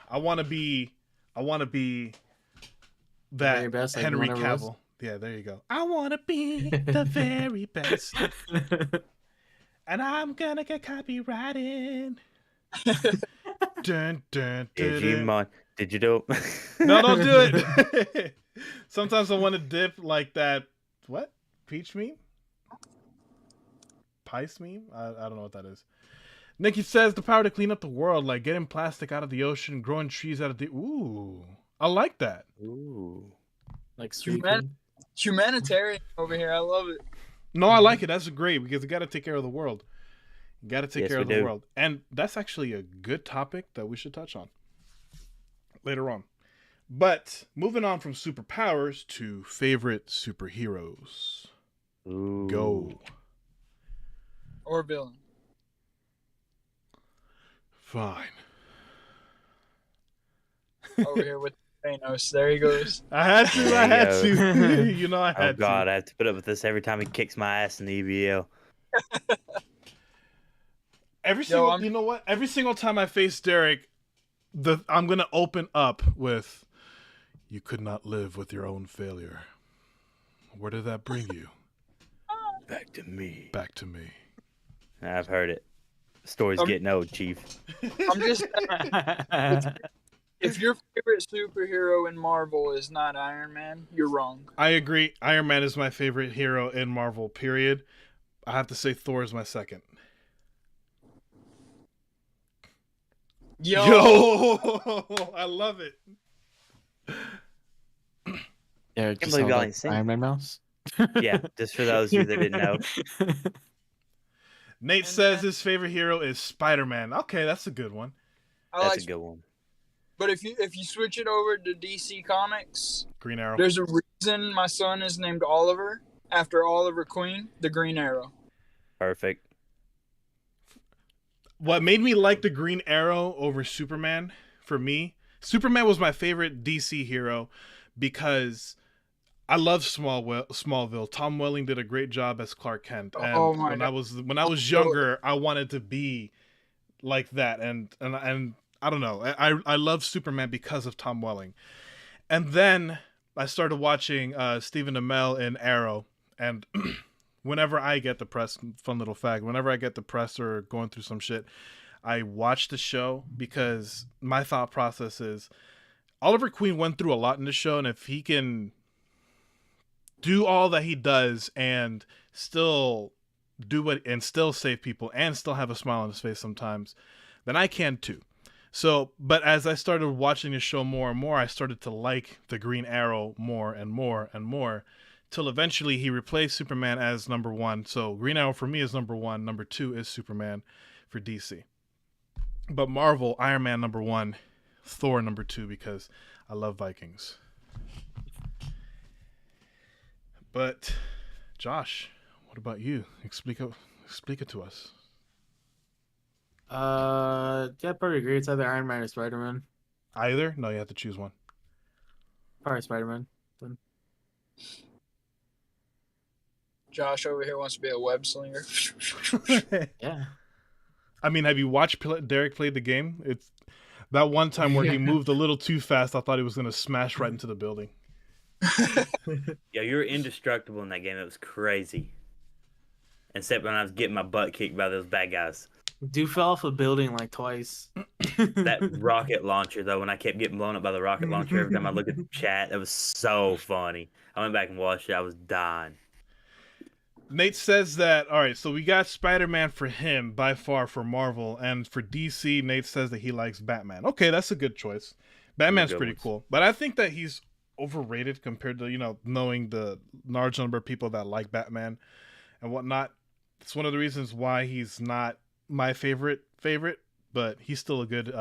I want to be very that best, like Henry one of us. Cavill. Yeah, there you go. I want to be the very best. And I'm gonna get copyrighted. Dun, dun, Did dun, dun. Did you do it? No, don't do it. Sometimes I want to dip like that. What? Peach meme? Pice meme? I don't know what that is. Nikki says the power to clean up the world, like getting plastic out of the ocean, growing trees out of the... Ooh. I like that. Ooh. Like sweeping. Humanitarian over here. I love it. No, I like it. That's great because you got to take care of the world. You got to take Yes, care we of the do. world. And that's actually a good topic that we should touch on later on. But moving on from superpowers to favorite superheroes. Ooh. Go. Or villain. Fine. Over here with Thanos. There he goes. I had to. I There had you to. You know I Oh, had God. to. I have to put up with this every time he kicks my ass in the EBL. You know what? Every single time I face Derek, I'm going to open up with, you could not live with your own failure. Where did that bring you? Back to me. Back to me. I've heard it. The story's getting old, Chief. I'm just if your favorite superhero in Marvel is not Iron Man, you're wrong. I agree. Iron Man is my favorite hero in Marvel, period. I have to say Thor is my second. Yo. I love it. Eric Can't just believe held y'all up ain't seen Iron Man mouse. Yeah, just for those of you that didn't know. Nate And says then- his favorite hero is Spider-Man. Okay, that's a good one. I That's like, a good one. but if you switch it over to DC Comics, Green Arrow. there's a reason my son is named Oliver after Oliver Queen, the Green Arrow. Perfect. What made me like the Green Arrow over Superman, for me, Superman was my favorite DC hero because I love Smallville. Tom Welling did a great job as Clark Kent. And Oh my when God. I was younger, I wanted to be like that. And I don't know. I love Superman because of Tom Welling. And then I started watching Stephen Amell in Arrow, and whenever I get depressed, fun little fact, whenever I get depressed or going through some shit, I watch the show because my thought process is Oliver Queen went through a lot in the show, and if he can do all that he does and still still save people and still have a smile on his face sometimes, then I can too. So, but as I started watching the show more and more, I started to like the Green Arrow more and more and more, till eventually he replaced Superman as number one. So Green Arrow for me is number one. Number two is Superman for DC. But Marvel, Iron Man number one, Thor number two, because I love Vikings. But Josh, what about you? Explica it to us. Yeah, probably agree. It's either Iron Man or Spider Man. Either? No, you have to choose one. Probably Spider Man. Josh over here wants to be a web slinger. Yeah. I mean, have you watched Derek play the game? It's that one time where he moved a little too fast. I thought he was going to smash right into the building. Yeah, you were indestructible in that game. It was crazy. Except when I was getting my butt kicked by those bad guys. Dude fell off a building like twice. That rocket launcher, though, when I kept getting blown up by the rocket launcher every time I look at the chat, that was so funny. I went back and watched it. I was dying. Nate says that, all right, so we got Spider-Man for him by far for Marvel, and for DC, Nate says that he likes Batman. Okay, that's a good choice. Batman's pretty cool, but I think that he's overrated compared to, knowing the large number of people that like Batman and whatnot. It's one of the reasons why he's not my favorite, but he's still a good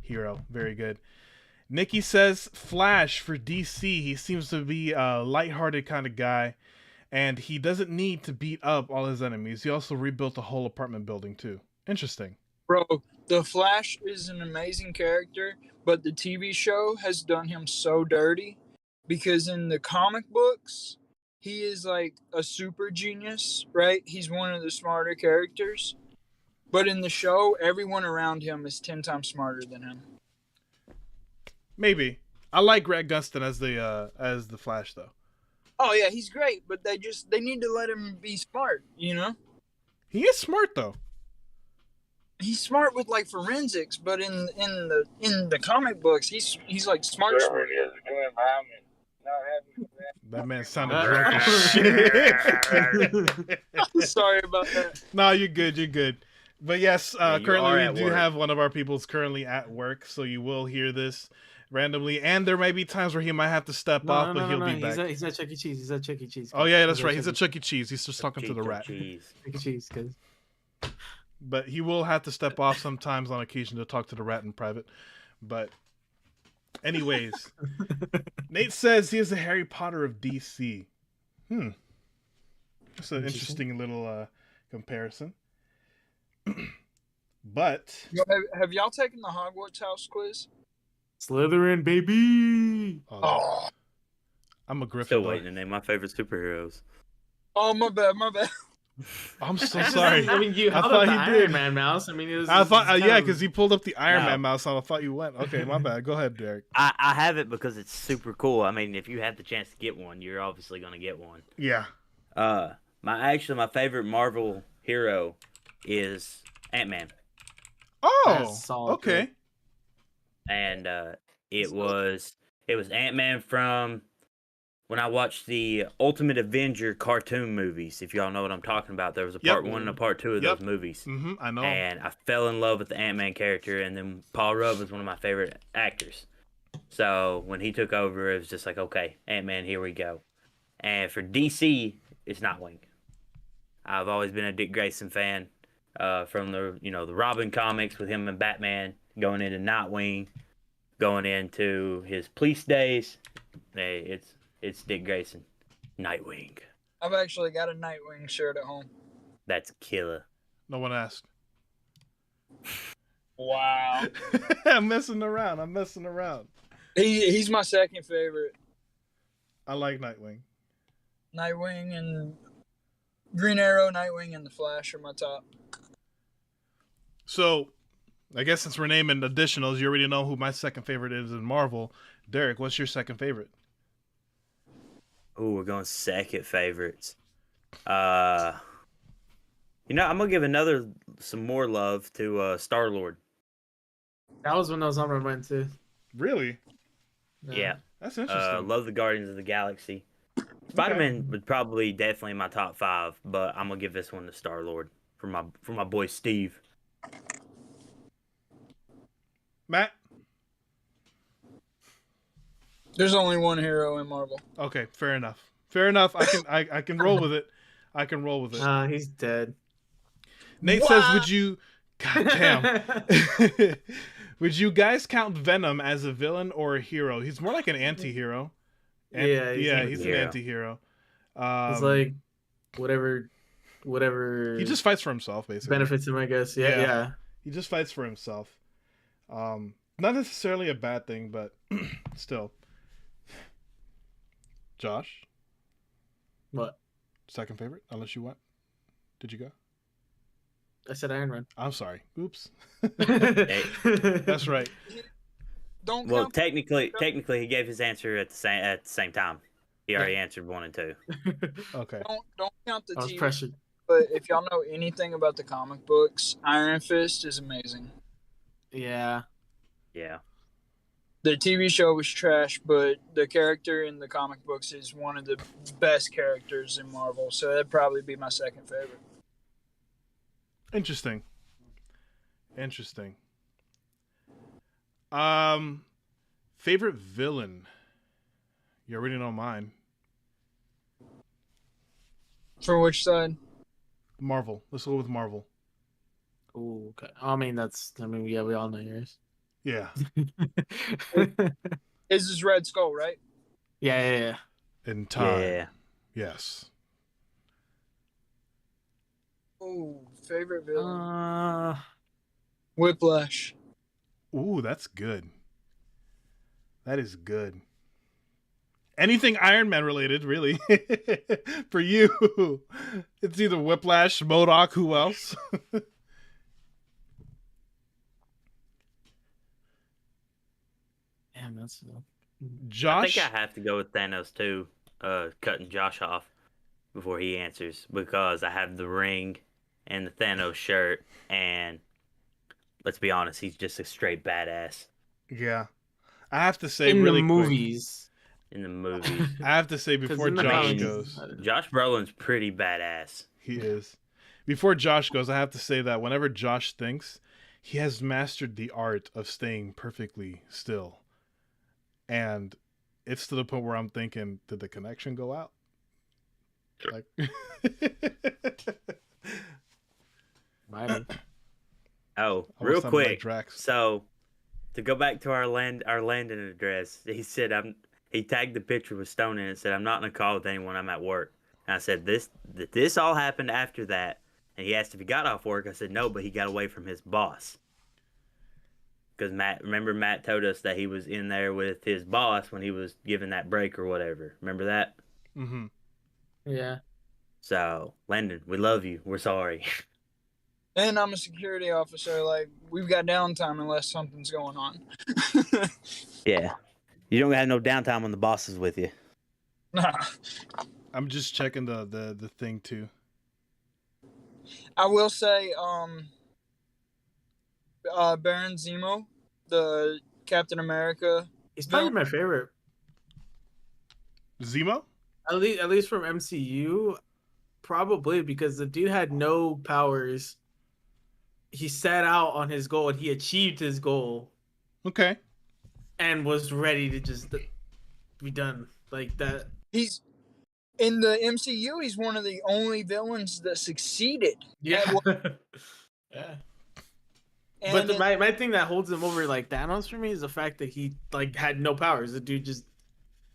hero. Very good. Nikki says Flash for DC. He seems to be a lighthearted kind of guy. And he doesn't need to beat up all his enemies. He also rebuilt a whole apartment building, too. Interesting. Bro, the Flash is an amazing character, but the TV show has done him so dirty because in the comic books, he is like a super genius, right? He's one of the smarter characters. But in the show, everyone around him is 10 times smarter than him. Maybe. I like Greg Gustin as the Flash, though. Oh yeah, he's great, but they need to let him be smart, He is smart though. He's smart with like forensics, but in the comic books, he's like smart. That man sounded drunk as shit. Sorry about that. No, you're good. But yes, currently we do have one of our people's currently at work, so you will hear this randomly, and there may be times where he might have to step off, but he'll be back. He's at Chuck E. Cheese. Oh yeah, that's right. He's at Chuck E. Cheese. He's just talking to the rat. Chuck E. Cheese, cause. But he will have to step off sometimes on occasion to talk to the rat in private. But anyways, Nate says he is the Harry Potter of DC. That's an interesting little comparison. But have y'all taken the Hogwarts house quiz? Slytherin, baby. Oh. I'm a Gryffindor. Still waiting to name my favorite superheroes. Oh, my bad. I'm so sorry. I mean, you held up the Iron Man mouse. I mean, it was. I thought, because he pulled up the Iron Man mouse, and I thought you went. Okay, my bad. Go ahead, Derek. I have it because it's super cool. I mean, if you have the chance to get one, you're obviously gonna get one. Yeah. My favorite Marvel hero is Ant-Man. Oh, okay. And it was Ant-Man from when I watched the Ultimate Avenger cartoon movies. If y'all know what I'm talking about, there was a part 1 and a part 2 of those movies. I know. And I fell in love with the Ant-Man character, and then Paul Rudd was one of my favorite actors. So when he took over, it was just like, okay, Ant-Man, here we go. And for DC, it's Nightwing. I've always been a Dick Grayson fan from the Robin comics with him and Batman, going into Nightwing, going into his police days. Hey, it's Dick Grayson, Nightwing. I've actually got a Nightwing shirt at home. That's killer. No one asked. Wow. I'm messing around. He's my second favorite. I like Nightwing. Nightwing and Green Arrow, Nightwing, and the Flash are my top. So, I guess since we're naming additionals, you already know who my second favorite is in Marvel. Derek, what's your second favorite? Oh, we're going second favorites. I'm gonna give some more love to Star-Lord. That was when I was on my mind too. Really? Yeah. That's interesting. Love the Guardians of the Galaxy. Spider-Man would probably definitely in my top 5, but I'm gonna give this one to Star-Lord for my boy Steve. Matt? There's only one hero in Marvel. Okay, fair enough. I can roll with it. He's dead. Nate says, would you... God damn. Would you guys count Venom as a villain or a hero? He's more like an anti-hero. He's an anti-hero. He's like whatever. He just fights for himself, basically. Benefits him, I guess. Yeah. He just fights for himself. Not necessarily a bad thing, but still. Josh? What? Second favorite? Unless you went. Did you go? I said Iron Man. I'm sorry. Oops. Hey. That's right. Well, technically, he gave his answer at the same time. He already answered 1 and 2. Okay. Don't count the I was TV. pressured. But if y'all know anything about the comic books, Iron Fist is amazing. Yeah. Yeah. The TV show was trash, but the character in the comic books is one of the best characters in Marvel, so that'd probably be my second favorite. Interesting. Favorite villain? You already know mine. For which side? Marvel. Let's go with Marvel. Ooh, okay. Yeah, we all know yours. Yeah. Is this Red Skull, right? Yeah. In time. Yeah. Yes. Oh, favorite villain. Uh, Whiplash. Ooh, that's good. That is good. Anything Iron Man related, really. For you. It's either Whiplash, MODOK, who else? damn, that's Josh? I think I have to go with Thanos too. Cutting Josh off before he answers because I have the ring and the Thanos shirt, and let's be honest, he's just a straight badass Yeah. I have to say in really the quick, movies. in the movies. I have to say before in the Josh comics, goes, Josh Brolin's pretty badass. he is. Before Josh goes, I have to say that whenever Josh thinks, he has mastered the art of staying perfectly still. And it's to the point where I'm thinking, did the connection go out? Like Might have. Oh, I real almost sounded like quick. Drax. So, to go back to our Landon address, he said he tagged the picture with Stone in it and said, "I'm not in a call with anyone. I'm at work." And I said, this all happened after that. And he asked if he got off work. I said no, but he got away from his boss. Because Matt told us that he was in there with his boss when he was giving that break or whatever. Remember that? Mm-hmm. Yeah. So, Landon, we love you. We're sorry. And I'm a security officer. Like, we've got downtime unless something's going on. Yeah. You don't have no downtime when the boss is with you. Nah. I'm just checking the thing too. I will say, Baron Zemo, the Captain America. He's probably my favorite. Zemo? At least from MCU, probably because the dude had no powers. He set out on his goal and he achieved his goal. Okay. And was ready to just be done like that. He's in the MCU. He's one of the only villains that succeeded. Yeah. Yeah. But my thing that holds him over like Thanos for me is the fact that he like had no powers. The dude just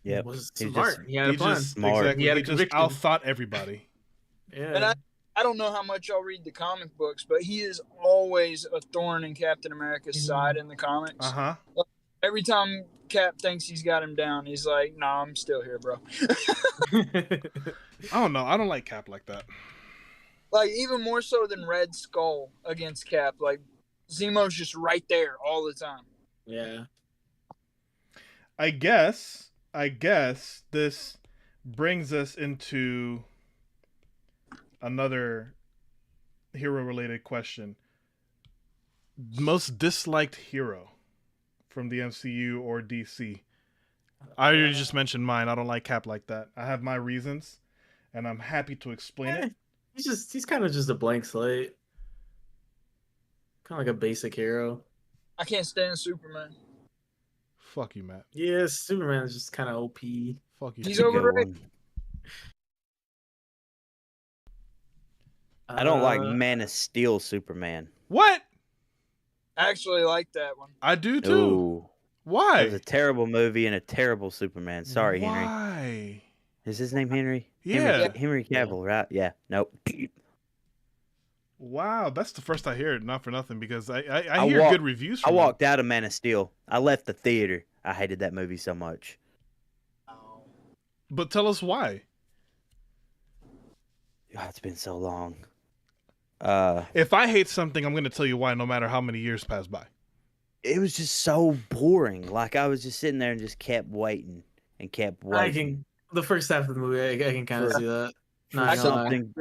was smart. He had a plan. Smart. Exactly. He had a just conviction. outthought everybody. Yeah. And I don't know how much y'all read the comic books, but he is always a thorn in Captain America's side in the comics. Uh-huh. Every time Cap thinks he's got him down, he's like, "Nah, I'm still here, bro." I don't know. I don't like Cap like that. Like, even more so than Red Skull against Cap. Like, Zemo's just right there all the time. Yeah. I guess this brings us into another hero-related question. Most disliked hero from the MCU or DC? I already just mentioned mine. I don't like Cap like that. I have my reasons, and I'm happy to explain it. He's kind of just a blank slate. Kind of like a basic hero. I can't stand Superman. Fuck you, Matt. Yeah, Superman is just kind of OP. Fuck you. He's overrated. I don't like Man of Steel Superman. What? I actually like that one. I do too. Ooh. Why? It was a terrible movie and a terrible Superman. Sorry, Henry. Why? Is his name Henry? Yeah. Henry Cavill, right? Yeah. Nope. Wow, that's the first I hear it. Not for nothing, because I hear good reviews. I From walked out of Man of Steel. I left the theater. I hated that movie so much. But tell us why. God, it's been so long. If I hate something, I'm going to tell you why, no matter how many years pass by. It was just so boring. Like, I was just sitting there and just kept waiting and kept waiting. The first half of the movie, I can kind of see that. For something.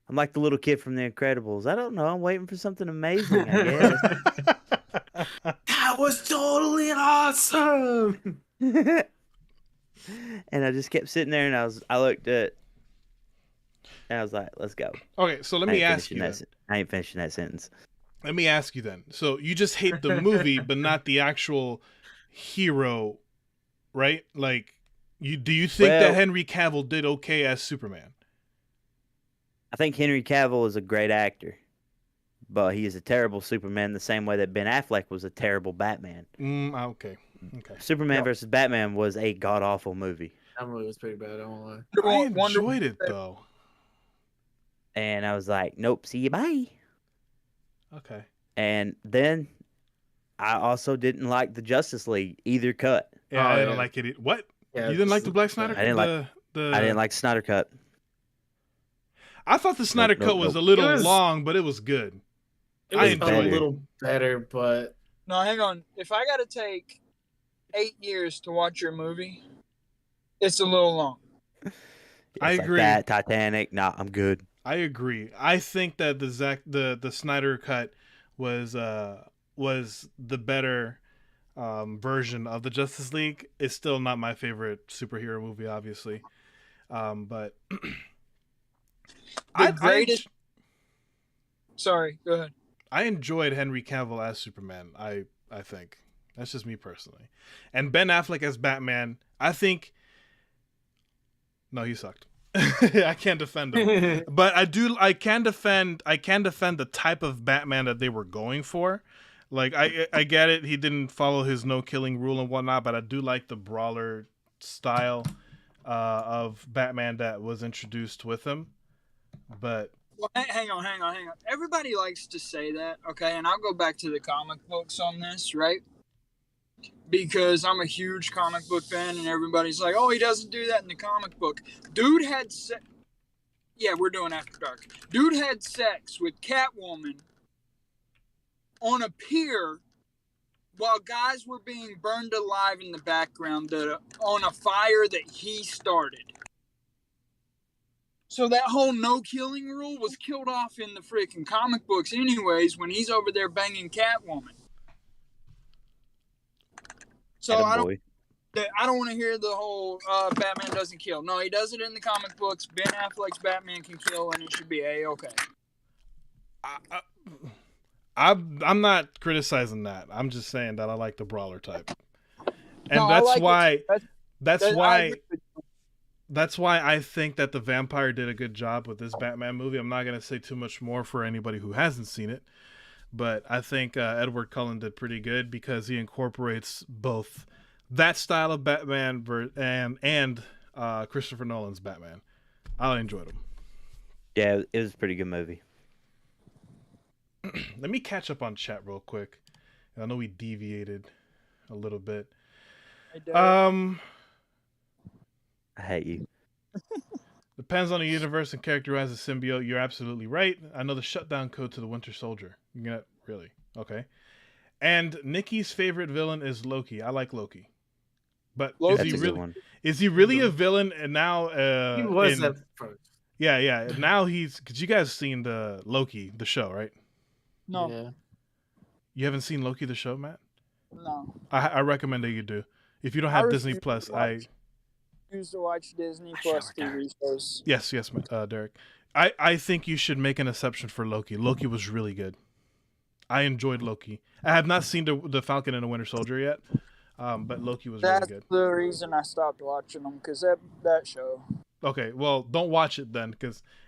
I'm like the little kid from The Incredibles. I don't know. I'm waiting for something amazing, I guess. awesome. And I just kept sitting there, and I looked at, and I was like, "Let's go." Okay, so let me ask you then. I ain't finishing that sentence. Let me ask you then. So you just hate the movie, but not the actual hero, right? Like, do you think that Henry Cavill did okay as Superman? I think Henry Cavill is a great actor, but he is a terrible Superman the same way that Ben Affleck was a terrible Batman. Okay. Superman versus Batman was a god-awful movie. That movie was pretty bad, I won't lie. I enjoyed it, though. And I was like, nope, see you, bye. Okay. And then I also didn't like the Justice League either cut. Yeah, I didn't like it. What? Yeah, you didn't like the Black Snyder? I didn't like Snyder cut. I thought the Snyder cut was a little long, but it was good. It was a little better, but no, hang on. If I got to take 8 years to watch your movie, it's a little long. I agree. Like that, Titanic. Nah, I'm good. I agree. I think that the Snyder cut was the better version of the Justice League. It's still not my favorite superhero movie, obviously, but Sorry, go ahead. I enjoyed Henry Cavill as Superman. I think that's just me personally, and Ben Affleck as Batman. I think no, he sucked. I can't defend him, but I can defend the type of Batman that they were going for. Like I get it, he didn't follow his no killing rule and whatnot, but I do like the brawler style of Batman that was introduced with him. But well, hang on. Everybody likes to say that, okay? And I'll go back to the comic books on this, right? Because I'm a huge comic book fan, and everybody's like, "Oh, he doesn't do that in the comic book." Dude had yeah, we're doing After Dark. Dude had sex with Catwoman on a pier while guys were being burned alive in the background on a fire that he started. So that whole no killing rule was killed off in the freaking comic books anyways when he's over there banging Catwoman. So I don't want to hear the whole Batman doesn't kill. No, he does it in the comic books. Ben Affleck's Batman can kill, and it should be A-okay. I'm not criticizing that. I'm just saying that I like the brawler type, and no, that's why I think that the Vampire did a good job with this Batman movie. I'm not gonna say too much more for anybody who hasn't seen it, but I think Edward Cullen did pretty good because he incorporates both that style of Batman and Christopher Nolan's Batman. I enjoyed him. Yeah, it was a pretty good movie. Let me catch up on chat real quick. I know we deviated a little bit. I hate you. Depends on the universe and character who has a symbiote. You're absolutely right. I know the shutdown code to the Winter Soldier. Really? Okay. And Nikki's favorite villain is Loki. I like Loki. But is he really a villain? And now he was at first. Yeah. Now because you guys seen the Loki, the show, right? No. Yeah. You haven't seen Loki, the show, Matt? No. I recommend that you do. If you don't have Disney Plus, I used to watch Disney Plus TV shows. Yes, Derek. I think you should make an exception for Loki. Loki was really good. I enjoyed Loki. I have not seen the Falcon and the Winter Soldier yet, but Loki was really good. That's the reason I stopped watching them, because that show. Okay, well, don't watch it then,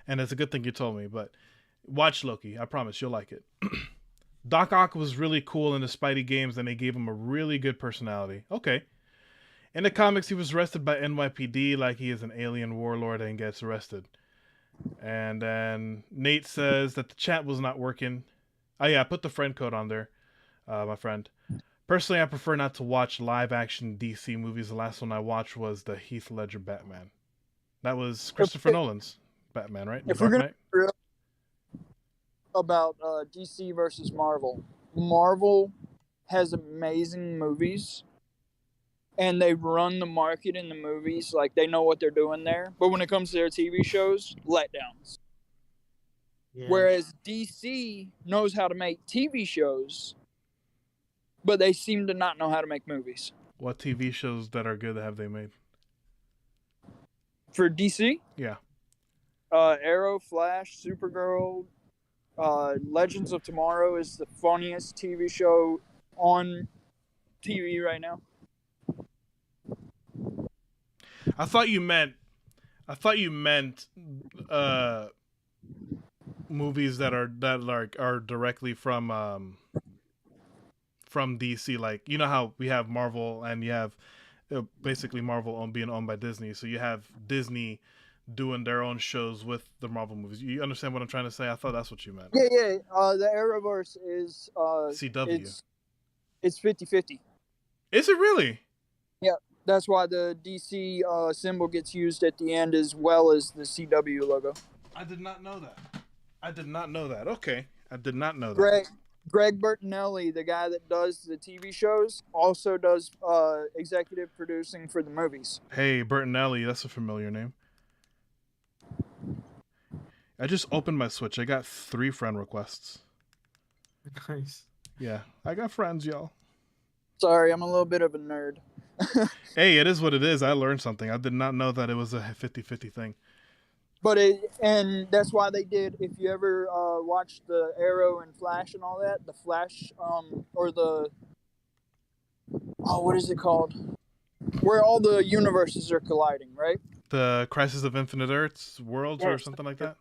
and it's a good thing you told me, but watch Loki. I promise you'll like it. Doc Ock was really cool in the Spidey games, and they gave him a really good personality. Okay. In the comics, he was arrested by NYPD like he is an alien warlord and gets arrested. And then Nate says that the chat was not working. Oh, yeah, I put the friend code on there, my friend. Personally, I prefer not to watch live-action DC movies. The last one I watched was the Heath Ledger Batman. That was Christopher Nolan's Batman, right? If we're going to be real about DC versus Marvel, Marvel has amazing movies, and they run the market in the movies. Like, they know what they're doing there. But when it comes to their TV shows, letdowns. Yeah. Whereas DC knows how to make TV shows but they seem to not know how to make movies. What TV shows that are good have they made? For DC, Yeah. Arrow, Flash, Supergirl, Legends of Tomorrow is the funniest TV show on TV right now. I thought you meant movies that are directly from DC. Like, you know how we have Marvel and you have basically Marvel being owned by Disney, so you have Disney doing their own shows with the Marvel movies. You understand what I'm trying to say? I thought that's what you meant. Yeah. The Arrowverse is CW. It's 50-50. Is it really? Yeah, that's why the DC symbol gets used at the end as well as the CW logo. I did not know that. Okay. I did not know that. Greg Bertinelli, the guy that does the TV shows, also does executive producing for the movies. Hey, Bertinelli, that's a familiar name. I just opened my Switch. I got 3 friend requests. Nice. Yeah, I got friends, y'all. Sorry, I'm a little bit of a nerd. Hey, it is what it is. I learned something. I did not know that it was a 50-50 thing. But and that's why they did. If you ever watch the Arrow and Flash and all that, the Flash or the what is it called? Where all the universes are colliding, right? The Crisis of Infinite Earths Worlds or something like that?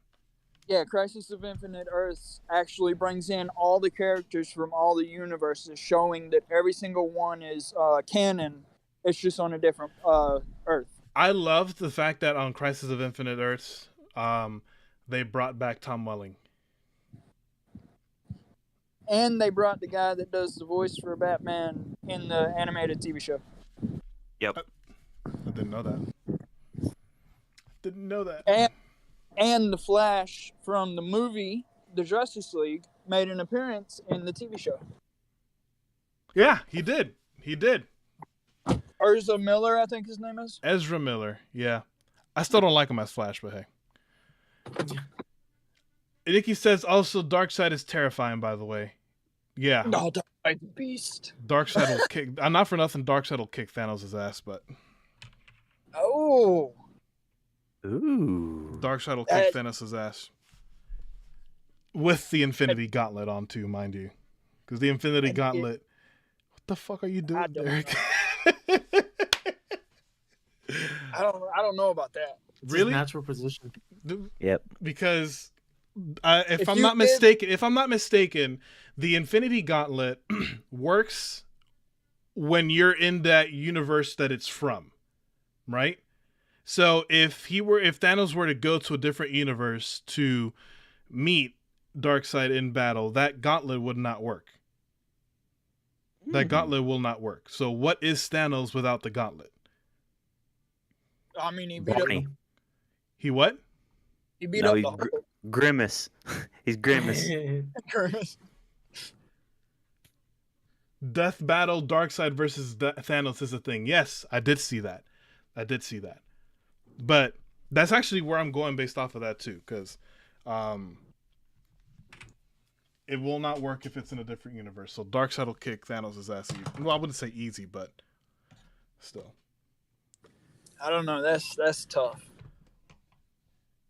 Yeah, Crisis of Infinite Earths actually brings in all the characters from all the universes, showing that every single one is canon. It's just on a different Earth. I loved the fact that on Crisis of Infinite Earths, they brought back Tom Welling. And they brought the guy that does the voice for Batman in the animated TV show. Yep. I didn't know that. And the Flash from the movie, The Justice League, made an appearance in the TV show. Yeah, he did. Ezra Miller, I think his name is. Ezra Miller, yeah. I still don't like him as Flash, but hey. Nikki says also Darkseid is terrifying, by the way. Yeah. No, Darkseid's the beast. Darkseid will kick. I'm not for nothing. Darkseid will kick Thanos' ass, but. Oh. Ooh. Darkseid will kick Thanos' ass. With the Infinity Gauntlet on too, mind you, because the Infinity Gauntlet. What the fuck are you doing, Derek? I don't know about that. Really? Natural position. Yep. Because if I'm not mistaken, the Infinity Gauntlet works when you're in that universe that it's from, right? So if Thanos were to go to a different universe to meet Darkseid in battle, that gauntlet would not work. That gauntlet will not work. So what is Thanos without the gauntlet? I mean, he beat up. He what? He beat up the Grimace. He's Grimace. Death battle, Darkseid versus Thanos is a thing. Yes, I did see that. But that's actually where I'm going based off of that too, because it will not work if it's in a different universe. So Darkseid will kick Thanos' ass. Well, I wouldn't say easy, but still. I don't know. That's tough.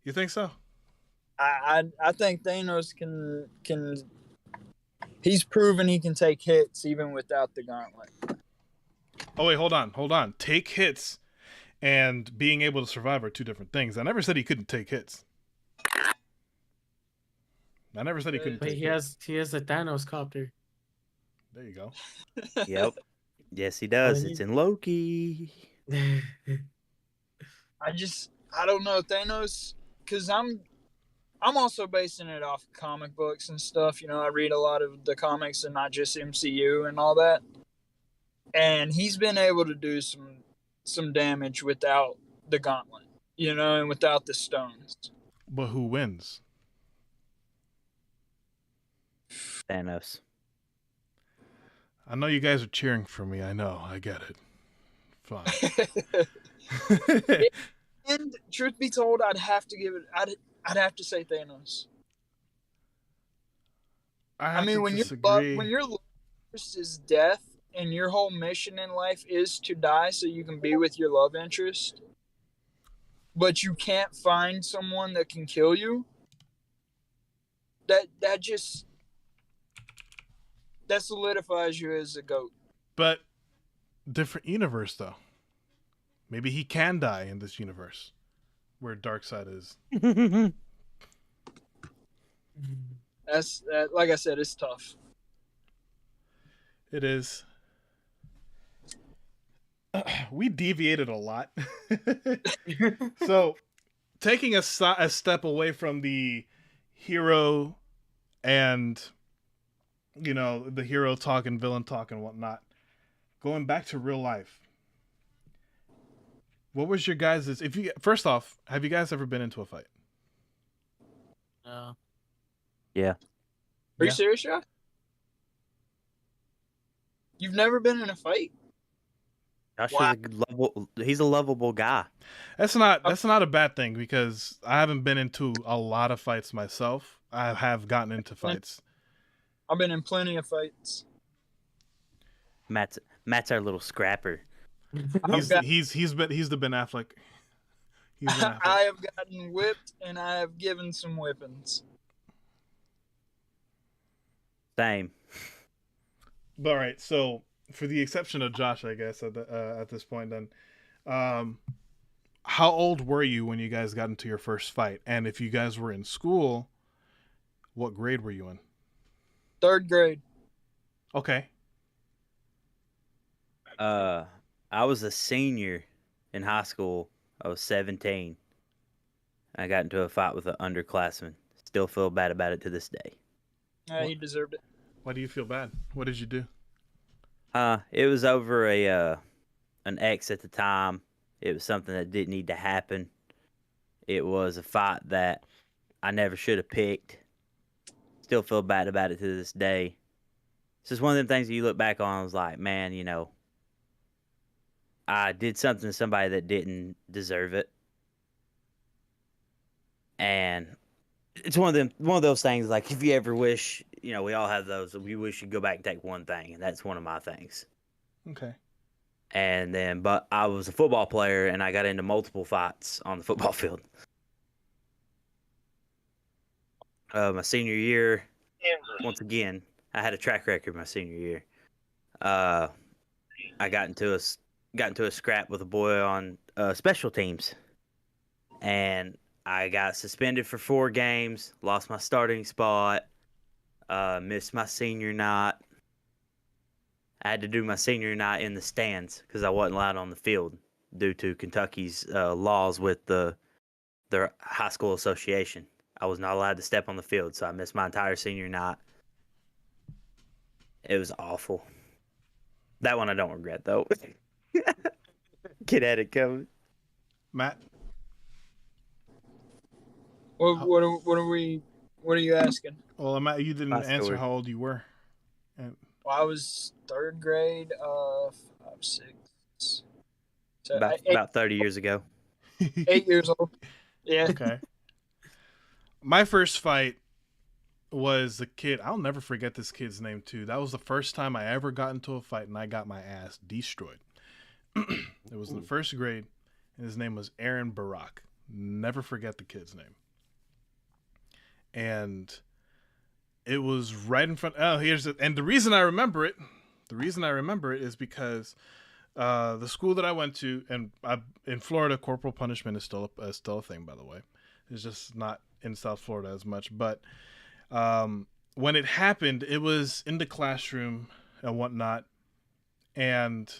You think so? I think Thanos can. He's proven he can take hits even without the gauntlet. Oh wait, hold on. Take hits and being able to survive are two different things. I never said he couldn't take hits. I never said he couldn't. But take he hits. has a Thanos copter. There you go. Yep. Yes, he does. It's in Loki. I don't know Thanos, because I'm also basing it off comic books and stuff. You know, I read a lot of the comics and not just MCU and all that. And he's been able to do some damage without the gauntlet, you know, and without the stones. But who wins? Thanos. I know you guys are cheering for me. I know. I get it. Fine. And truth be told, I'd have to say Thanos. I mean, when you're interest is death, and your whole mission in life is to die so you can be with your love interest, but you can't find someone that can kill you, that solidifies you as a goat. But different universe though. Maybe he can die in this universe where Darkseid is. That's like I said, it's tough. It is. We deviated a lot. So, taking a step away from the hero and, you know, the hero talk and villain talk and whatnot, going back to real life. What was your guys'? First off, have you guys ever been into a fight? No. Yeah. Are you serious, Josh? You've never been in a fight? Josh Wow. he's a lovable guy. That's not a bad thing because I haven't been into a lot of fights myself. I have gotten into fights. I've been in plenty of fights. Matt's our little scrapper. He's the Ben Affleck. He's Ben Affleck. I have gotten whipped and I have given some whippings. Same. All right, so for the exception of Josh, I guess at this point, then, how old were you when you guys got into your first fight? And if you guys were in school, what grade were you in? 3rd grade. Okay. I was a senior in high school. I was 17. I got into a fight with an underclassman. Still feel bad about it to this day. He deserved it. Why do you feel bad? What did you do? It was over an ex at the time. It was something that didn't need to happen. It was a fight that I never should have picked. Still feel bad about it to this day. It's just one of them things that you look back on and was like, man, you know, I did something to somebody that didn't deserve it. And it's one of those things, like, if you ever wish, you know, we all have those, we wish you'd go back and take one thing, and that's one of my things. Okay. And then, but I was a football player, and I got into multiple fights on the football field. My senior year, once again, I had a track record my senior year. I got into a scrap with a boy on special teams, and I got suspended for 4 games, lost my starting spot, missed my senior night. I had to do my senior night in the stands because I wasn't allowed on the field due to Kentucky's laws with their high school association. I was not allowed to step on the field, so I missed my entire senior night. It was awful. That one I don't regret, though. Kid had it coming. Matt? What are you asking? Well, Matt, you didn't My answer story. how old you were. And Well, I was 3rd grade, 5, 6. So About 30 years ago. 8 years old. Yeah. Okay. My first fight was a kid. I'll never forget this kid's name, too. That was the first time I ever got into a fight, and I got my ass destroyed. It was in the 1st grade, and his name was Aaron Barak. Never forget the kid's name. And it was right in front. And the reason I remember it is because the school that I went to, and in Florida, corporal punishment is still a thing, by the way. It's just not in South Florida as much. But when it happened, it was in the classroom and whatnot, and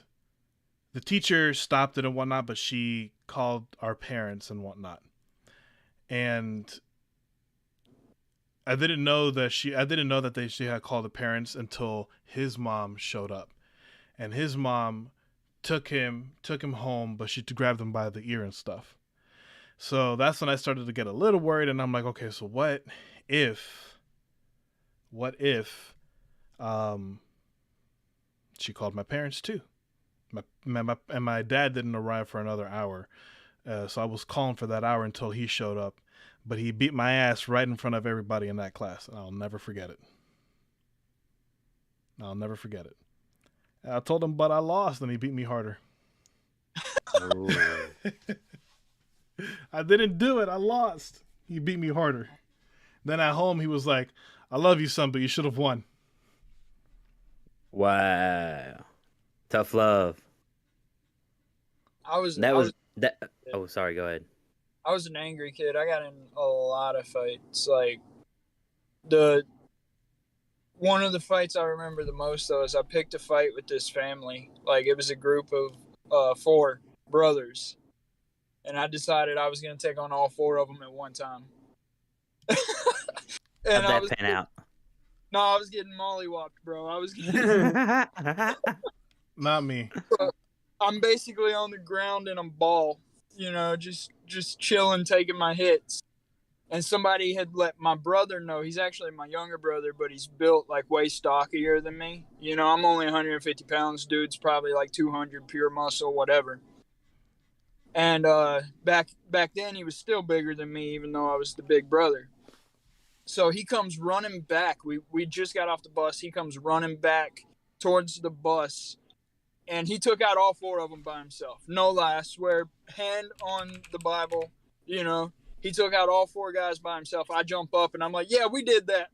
the teacher stopped it and whatnot, but she called our parents and whatnot. And I didn't know that she had called the parents until his mom showed up. And his mom took him home, but she grabbed him by the ear and stuff. So that's when I started to get a little worried, and I'm like, okay, so what if she called my parents too? My dad didn't arrive for another hour, so I was calling for that hour until he showed up. But he beat my ass right in front of everybody in that class, and I'll never forget it. I'll never forget it. And I told him, but I lost, and he beat me harder. I didn't do it. I lost. He beat me harder. Then at home, he was like, I love you, son, but you should have won. Wow. Tough love. I was that. Oh, sorry. Go ahead. I was an angry kid. I got in a lot of fights. Like one of the fights I remember the most though is I picked a fight with this family. Like it was a group of 4 brothers, and I decided I was going to take on all 4 of them at one time. And How'd that pan out? No, I was getting mollywopped, bro. I was getting... Not me. I'm basically on the ground in a ball, just chilling, taking my hits. And somebody had let my brother know. He's actually my younger brother, but he's built like way stockier than me. I'm only 150 pounds. Dude's probably like 200 pure muscle, whatever. And back then, he was still bigger than me, even though I was the big brother. So he comes running back. We just got off the bus. He comes running back towards the bus, and he took out all 4 of them by himself. No lie, I swear, hand on the Bible, he took out all 4 guys by himself. I jump up, and I'm like, yeah, we did that.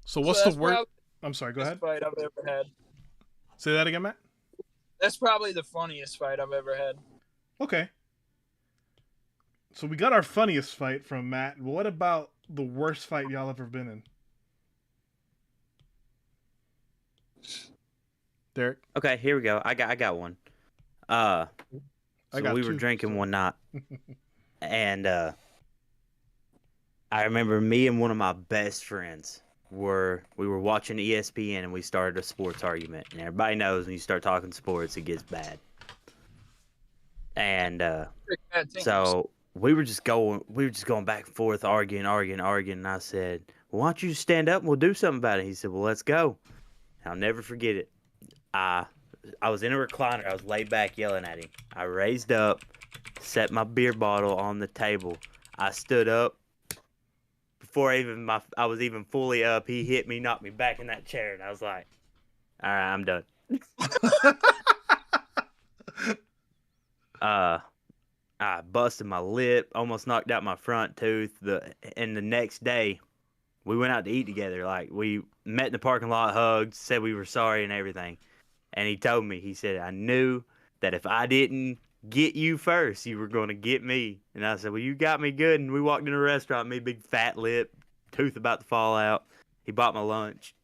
So what's the worst? I'm sorry, go ahead. Fight I've ever had. Say that again, Matt? That's probably the funniest fight I've ever had. Okay. So we got our funniest fight from Matt. What about the worst fight y'all ever been in? Derek? Okay, here we go. I got one. We were drinking one night, and I remember me and one of my best friends we were watching ESPN, and we started a sports argument. And everybody knows when you start talking sports, it gets bad. And so we were just going back and forth, arguing. And I said, well, why don't you just stand up and we'll do something about it? He said, well, let's go. I'll never forget it. I was in a recliner. I was laid back yelling at him. I raised up, set my beer bottle on the table. I stood up. Before I was even fully up, he hit me, knocked me back in that chair, and I was like, all right, I'm done. I busted my lip, almost knocked out my front tooth. And the next day, we went out to eat together. Like, we met in the parking lot, hugged, said we were sorry and everything. And he told me, he said, I knew that if I didn't get you first, you were going to get me. And I said, well, you got me good. And we walked in a restaurant, me big fat lip, tooth about to fall out. He bought my lunch.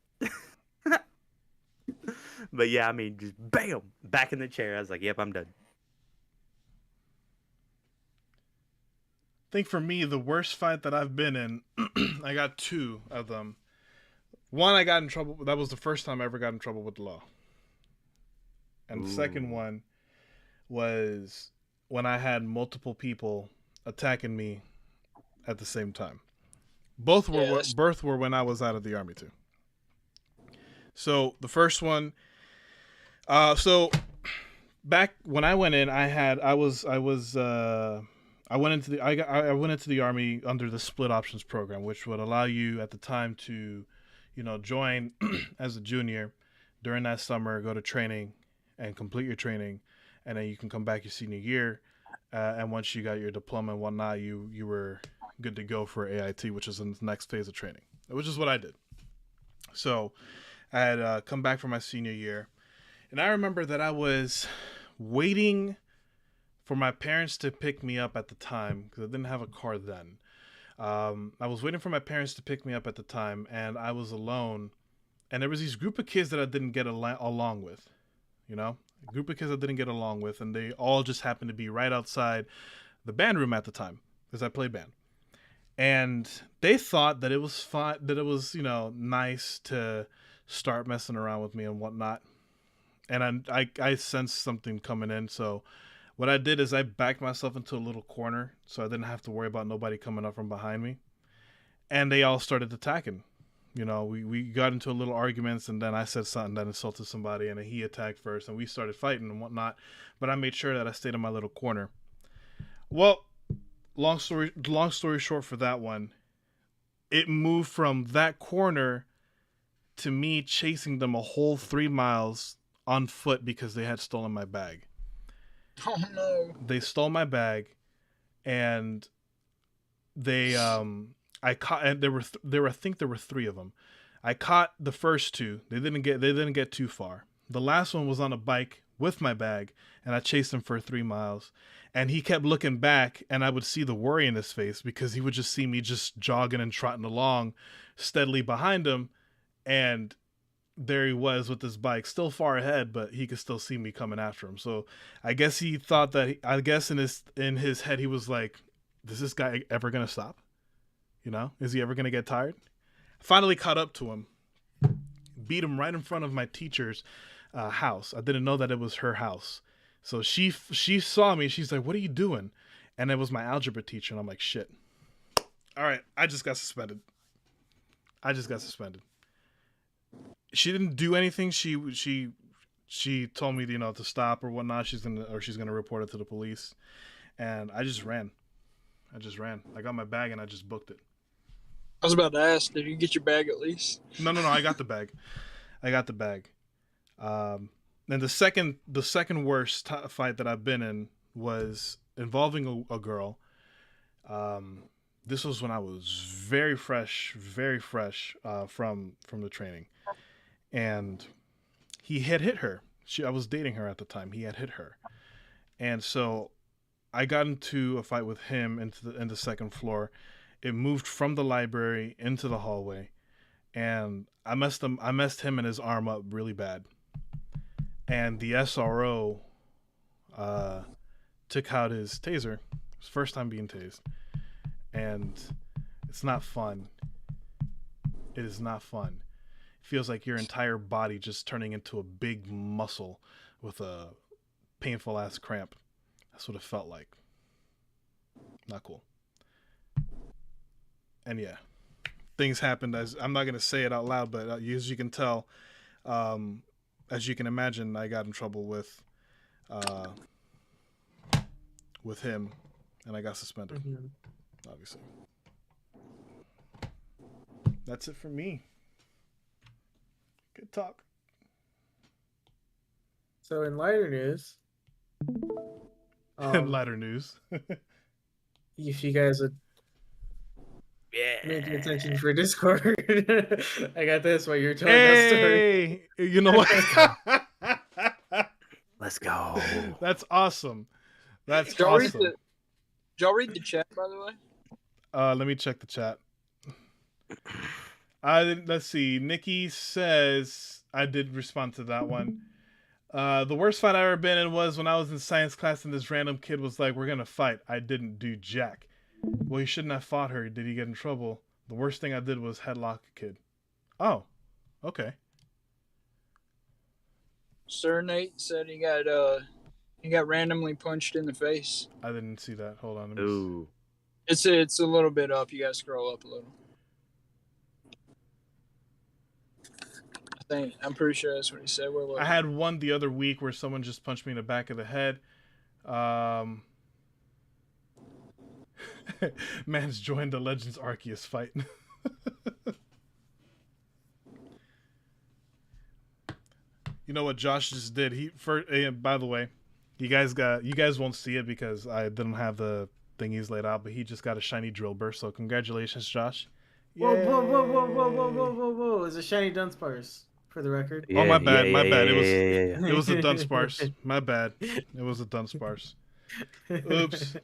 But yeah, I mean, just bam, back in the chair. I was like, yep, I'm done. I think for me, the worst fight that I've been in, I got 2 of them. One, I got in trouble. That was the first time I ever got in trouble with the law. And the second one was when I had multiple people attacking me at the same time. Both were when I was out of the Army too. So the first one, so back when I went in, I went into the Army under the split options program, which would allow you at the time to, join as a junior during that summer, go to training and complete your training, and then you can come back your senior year. And once you got your diploma and whatnot, you were good to go for AIT, which is the next phase of training, which is what I did. So I had come back for my senior year, and I remember that I was waiting for my parents to pick me up at the time, because I didn't have a car then. I was waiting for my parents to pick me up at the time, and I was alone. And there was this group of kids that I didn't get along with, a group of kids I didn't get along with, and they all just happened to be right outside the band room at the time, because I played band. And they thought that it was fun, that it was, nice to start messing around with me and whatnot. And I sensed something coming in, so what I did is I backed myself into a little corner so I didn't have to worry about nobody coming up from behind me. And they all started attacking. We got into a little arguments, and then I said something that insulted somebody, and then he attacked first, and we started fighting and whatnot. But I made sure that I stayed in my little corner. Well, long story short for that one, it moved from that corner to me chasing them a whole 3 miles on foot because they had stolen my bag. Oh no. They stole my bag, and they I caught, and there were I think there were 3 of them. I caught the first 2. They didn't get too far. The last one was on a bike with my bag, and I chased him for 3 miles. And he kept looking back, and I would see the worry in his face because he would just see me just jogging and trotting along steadily behind him. And there he was with his bike, still far ahead, but he could still see me coming after him. So I guess he thought that, I guess in his head, he was like, is this guy ever going to stop? You know, is he ever going to get tired? Finally caught up to him, beat him right in front of my teacher's house. I didn't know that it was her house. So she saw me. She's like, what are you doing? And it was my algebra teacher. And I'm like, shit. All right. I just got suspended. She didn't do anything. She told me, you know, to stop or whatnot. She's gonna report it to the police. And I just ran. I got my bag and I just booked it. I was about to ask, did you get your bag at least? No. I got the bag. And the second worst fight that I've been in was involving a girl. This was when I was very fresh from the training, and he had hit her. I was dating her at the time. He had hit her, and so I got into a fight with him in the second floor. It moved from the library into the hallway, and I messed him and his arm up really bad. And the SRO took out his taser. His first time being tased. And it's not fun. It is not fun. It feels like your entire body just turning into a big muscle with a painful ass cramp. That's what it felt like. Not cool. And yeah, things happened. I'm not going to say it out loud, but as you can tell, as you can imagine, I got in trouble with him, and I got suspended. Obviously, that's it for me. Good talk. So in lighter news, Lighter news. if you guys would make attention for Discord, I got this while you're telling that story. You know what? Let's go. That's awesome. That's Did awesome. y'all read the chat, by the way? Let me check the chat. Let's see. Nikki says I did respond to that one. The worst fight I've ever been in was when I was in science class and this random kid was like, we're gonna fight. I didn't do jack. Well, you shouldn't have fought her. Did he get in trouble? The worst thing I did was headlock a kid. Oh, okay. Sir Nate said he got randomly punched in the face. I didn't see that. Hold on. Let me Ooh. It's a little bit up. You gotta scroll up a little. I'm pretty sure that's what he said. Where was I had one the other week where someone just punched me in the back of the head. Man's joined the Legends Arceus fight. You know what Josh just did? By the way, you guys won't see it because I didn't have the thingies laid out, but he just got a shiny drill burst. So congratulations, Josh. Whoa, whoa, whoa, whoa, whoa, whoa, whoa, whoa, whoa! It's a shiny Dunsparce, for the record. Oh, my bad, my bad. Yeah. It was a Dunsparce. My bad. It was a Dunsparce. Oops.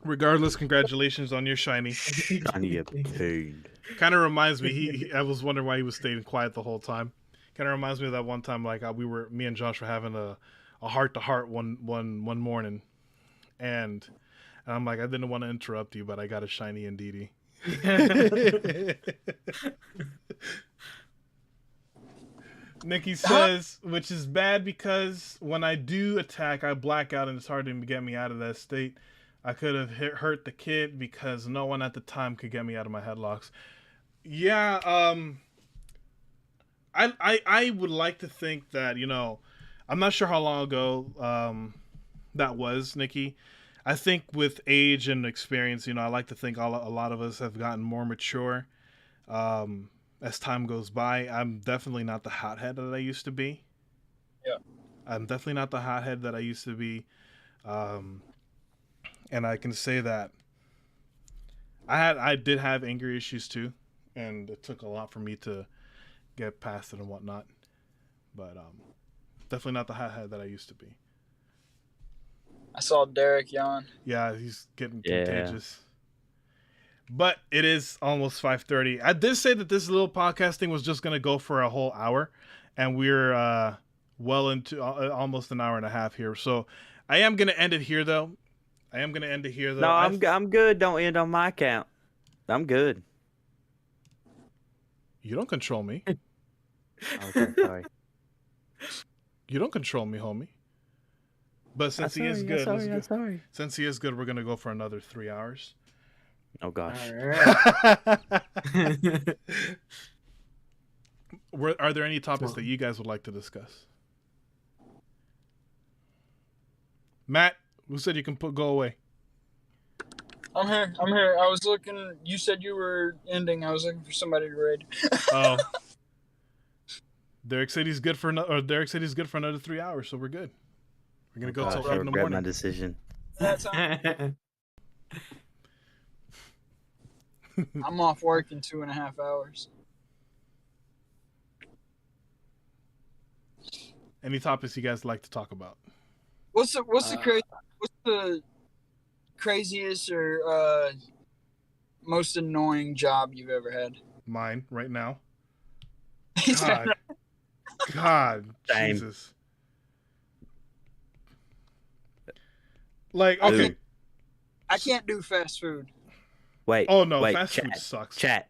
Regardless, congratulations on your shiny. Shiny obtained. Kind of reminds me. I was wondering why he was staying quiet the whole time. Kind of reminds me of that one time, like me and Josh were having a heart to heart one morning, and I'm like, I didn't want to interrupt you, but I got a shiny indeedy. Nikki says, which is bad because when I do attack, I black out and it's hard to get me out of that state. I could have hurt the kid because no one at the time could get me out of my headlocks. Yeah, I would like to think that, I'm not sure how long ago that was, Nikki. I think with age and experience, I like to think a lot of us have gotten more mature as time goes by. I'm definitely not the hothead that I used to be. Yeah. I'm definitely not the hothead that I used to be. And I can say that I did have anger issues too, and it took a lot for me to get past it and whatnot. But definitely not the hothead that I used to be. I saw Derek yawn. Yeah, he's getting Yeah. contagious. But it is almost 5:30. I did say that this little podcast thing was just gonna go for a whole hour, and we're well into almost an hour and a half here. So I am gonna end it here, though. No, I'm good. Don't end on my account. I'm good. You don't control me. Okay, sorry. You don't control me, homie. But since he is good, sorry. since he is good, we're gonna go for another 3 hours. Oh gosh. All right. Are there any topics that you guys would like to discuss? Matt, who said you can go away? I'm here. I was looking. You said you were ending. I was looking for somebody to raid. Oh. Derek said he's good for another 3 hours, so we're good. We're gonna go till 8 in the regret morning. my decision. That's I'm off work in 2.5 hours. Any topics you guys like to talk about? What's the craziest or most annoying job you've ever had? Mine right now. He said, God, Same. Jesus. Like, okay. I can't do fast food. Wait. Oh no, wait, fast chat, food sucks. Chat.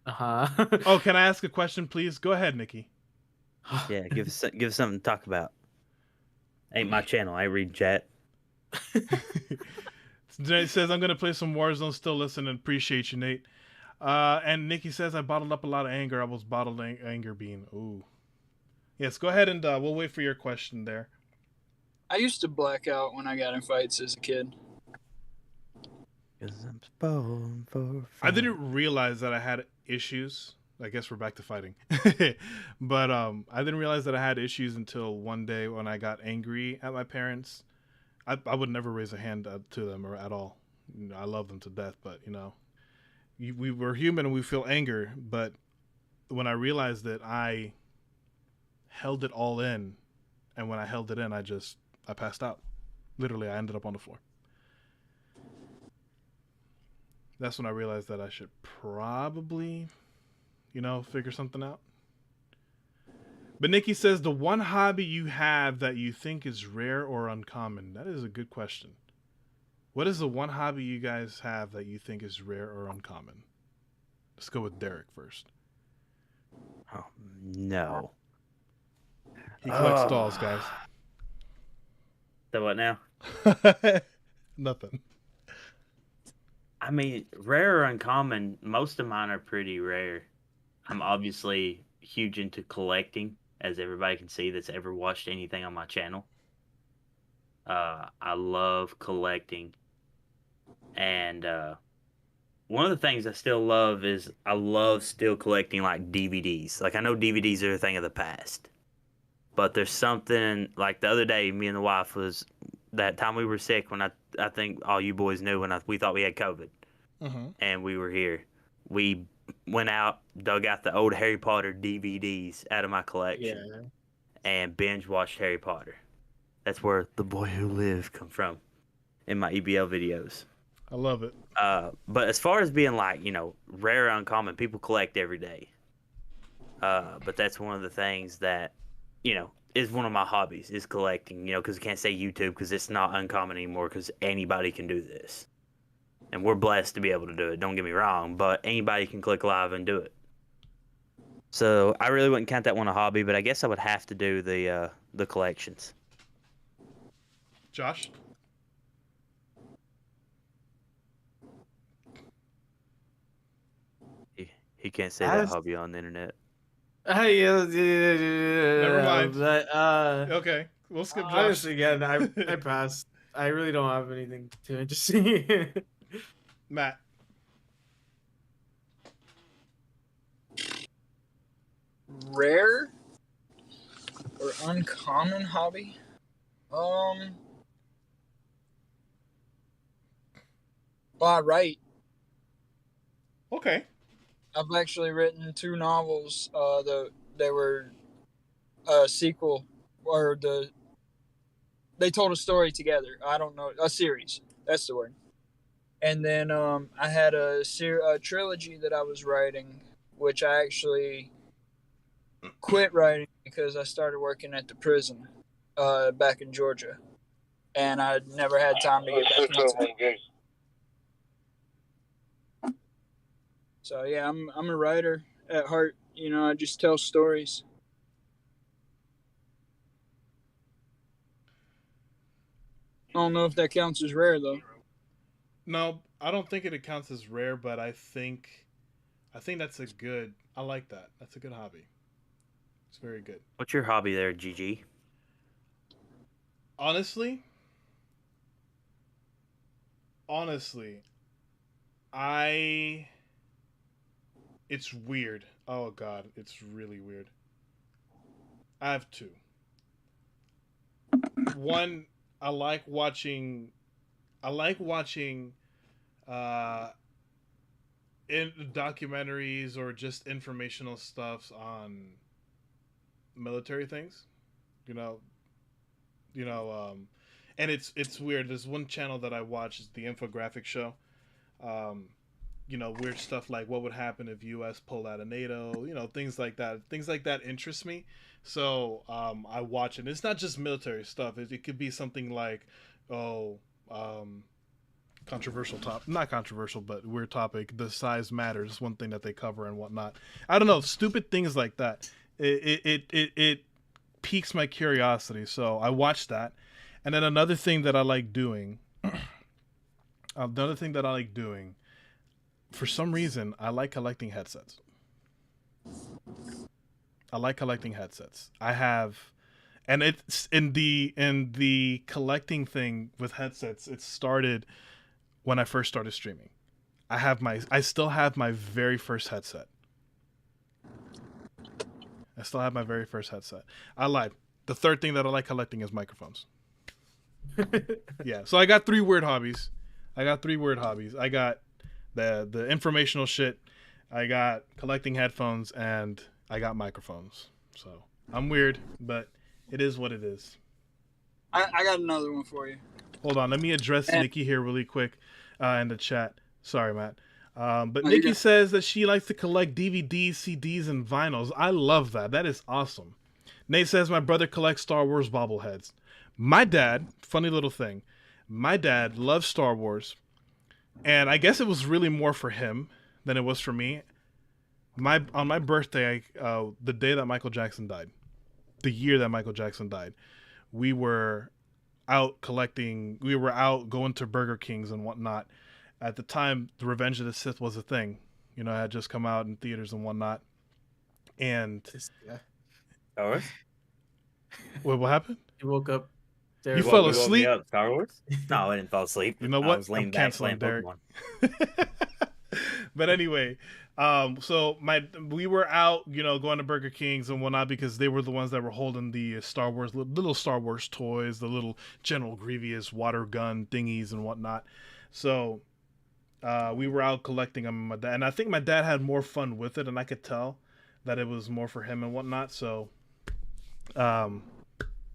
Oh, can I ask a question, please? Go ahead, Nikki. Yeah, give us something to talk about. Ain't my channel. I read chat. Nate says, I'm going to play some Warzone. Still listening. Appreciate you, Nate. And Nikki says, I bottled up a lot of anger. I was bottled anger being. Ooh. Yes, go ahead and we'll wait for your question there. I used to black out when I got in fights as a kid. 'Cause I'm spoiled for I didn't realize that I had issues. I guess we're back to fighting. But I didn't realize that I had issues until one day when I got angry at my parents. I would never raise a hand to them or at all. I love them to death, but we were human and we feel anger. But when I realized that I held it all in, and when I held it in, I passed out. Literally, I ended up on the floor. That's when I realized that I should probably, figure something out. But Nikki says, the one hobby you have that you think is rare or uncommon. That is a good question. What is the one hobby you guys have that you think is rare or uncommon? Let's go with Derek first. Oh, no. He collects dolls, guys. So what now? Nothing. I mean, rare or uncommon, most of mine are pretty rare. I'm obviously huge into collecting, as everybody can see that's ever watched anything on my channel. I love collecting. And one of the things I still love is I love still collecting like DVDs. Like I know DVDs are a thing of the past. But there's something, like the other day, me and the wife was, that time we were sick when I think all you boys knew when we thought we had COVID. And we were here. We went out, dug out the old Harry Potter DVDs out of my collection, and binge watched Harry Potter. That's where The Boy Who Lived come from in my EBL videos. I love it. But as far as being like, rare or uncommon, people collect every day. But that's one of the things that, is one of my hobbies, is collecting, because I can't say YouTube because it's not uncommon anymore because anybody can do this. And we're blessed to be able to do it, don't get me wrong, but anybody can click live and do it. So I really wouldn't count that one a hobby, but I guess I would have to do the collections. Josh? He can't say that hobby on the internet. Never mind. But, Okay, we'll skip Josh. honestly, yeah, I passed. I really don't have anything too interesting. Matt. Rare or uncommon hobby? Well, I write. Okay. I've actually written 2 novels. They were a sequel, or they told a story together. I don't know, a series. That's the word. And then I had a trilogy that I was writing, which I actually quit writing because I started working at the prison back in Georgia, and I never had time to get back into it. So yeah, I'm a writer at heart. You know, I just tell stories. I don't know if that counts as rare though. No, I don't think it counts as rare, but I think that's a good. I like that. That's a good hobby. It's very good. What's your hobby there, GG? Honestly, it's weird. Oh god, it's really weird. I have 2. One, I like watching in documentaries or just informational stuff on military things. You know, and it's weird. There's one channel that I watch, is the infographic show. Weird stuff like what would happen if U.S. pulled out of NATO. Things like that. Things like that interest me. So I watch it. It's not just military stuff. It could be something like, controversial not controversial, but weird topic. The size matters. One thing that they cover and whatnot. I don't know. Stupid things like that. It piques my curiosity. So I watch that. And then another thing that I like doing. For some reason, I like collecting headsets. I have, and it's in the collecting thing with headsets. It started when I first started streaming. I still have my very first headset. I lied. The third thing that I like collecting is microphones. Yeah. So I got 3 weird hobbies. I got the informational shit, I got collecting headphones, and I got microphones. So I'm weird, but it is what it is. I got another one for you. Hold on, let me address Nikki here really quick in the chat. Sorry, Matt. But Nikki says that she likes to collect DVDs, CDs, and vinyls. I love that. That is awesome. Nate says my brother collects Star Wars bobbleheads. My dad, funny little thing, my dad loves Star Wars. And I guess it was really more for him than it was for me. On my birthday, the day that Michael Jackson died, the year that Michael Jackson died, we were out collecting. We were out going to Burger Kings and whatnot. At the time, The Revenge of the Sith was a thing. It had just come out in theaters and whatnot. And Star Wars? What happened? You woke up. You fell asleep? Up, Star Wars? No, I didn't fall asleep. You know what? I was laying I'm back canceling playing Derek. Pokemon. But anyway, so we were out, going to Burger King's and whatnot because they were the ones that were holding the Star Wars, little Star Wars toys, the little General Grievous water gun thingies and whatnot. So we were out collecting them, and I think my dad had more fun with it, and I could tell that it was more for him and whatnot. So,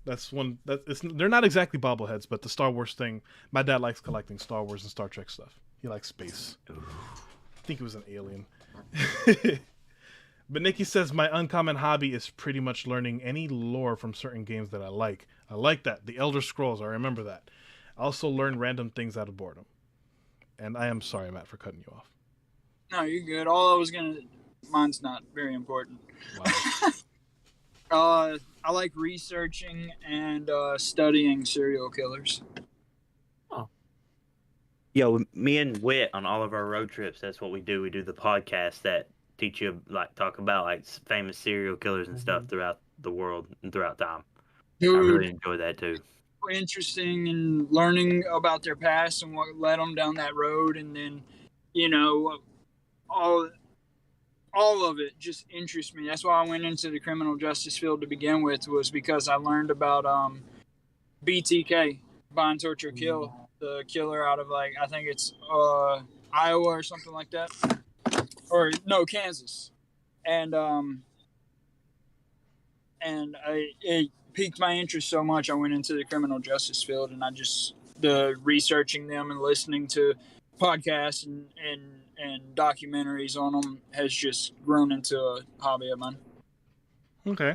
that's one they're not exactly bobbleheads, but the Star Wars thing. My dad likes collecting Star Wars and Star Trek stuff. He likes space. I think he was an alien. But Nikki says my uncommon hobby is pretty much learning any lore from certain games that I like. I like that. The Elder Scrolls, I remember that. I also learn random things out of boredom. And I am sorry, Matt, for cutting you off. No, you're good. Mine's not very important. Wow. I like researching and studying serial killers. Oh. Yo, me and Wit on all of our road trips, that's what we do. We do the podcast that teach you like talk about like famous serial killers and stuff throughout the world and throughout time. I really enjoy that too. Interesting in learning about their past and what led them down that road, and then, you know, all of it just interests me. That's why I went into the criminal justice field to begin with, was because I learned about BTK, Bind, Torture, Kill, the killer out of, like, I think it's Iowa or something like that, or no, Kansas, and it piqued my interest so much. I went into the criminal justice field, and I just researching them and listening to podcasts and documentaries on them has just grown into a hobby of mine. Okay.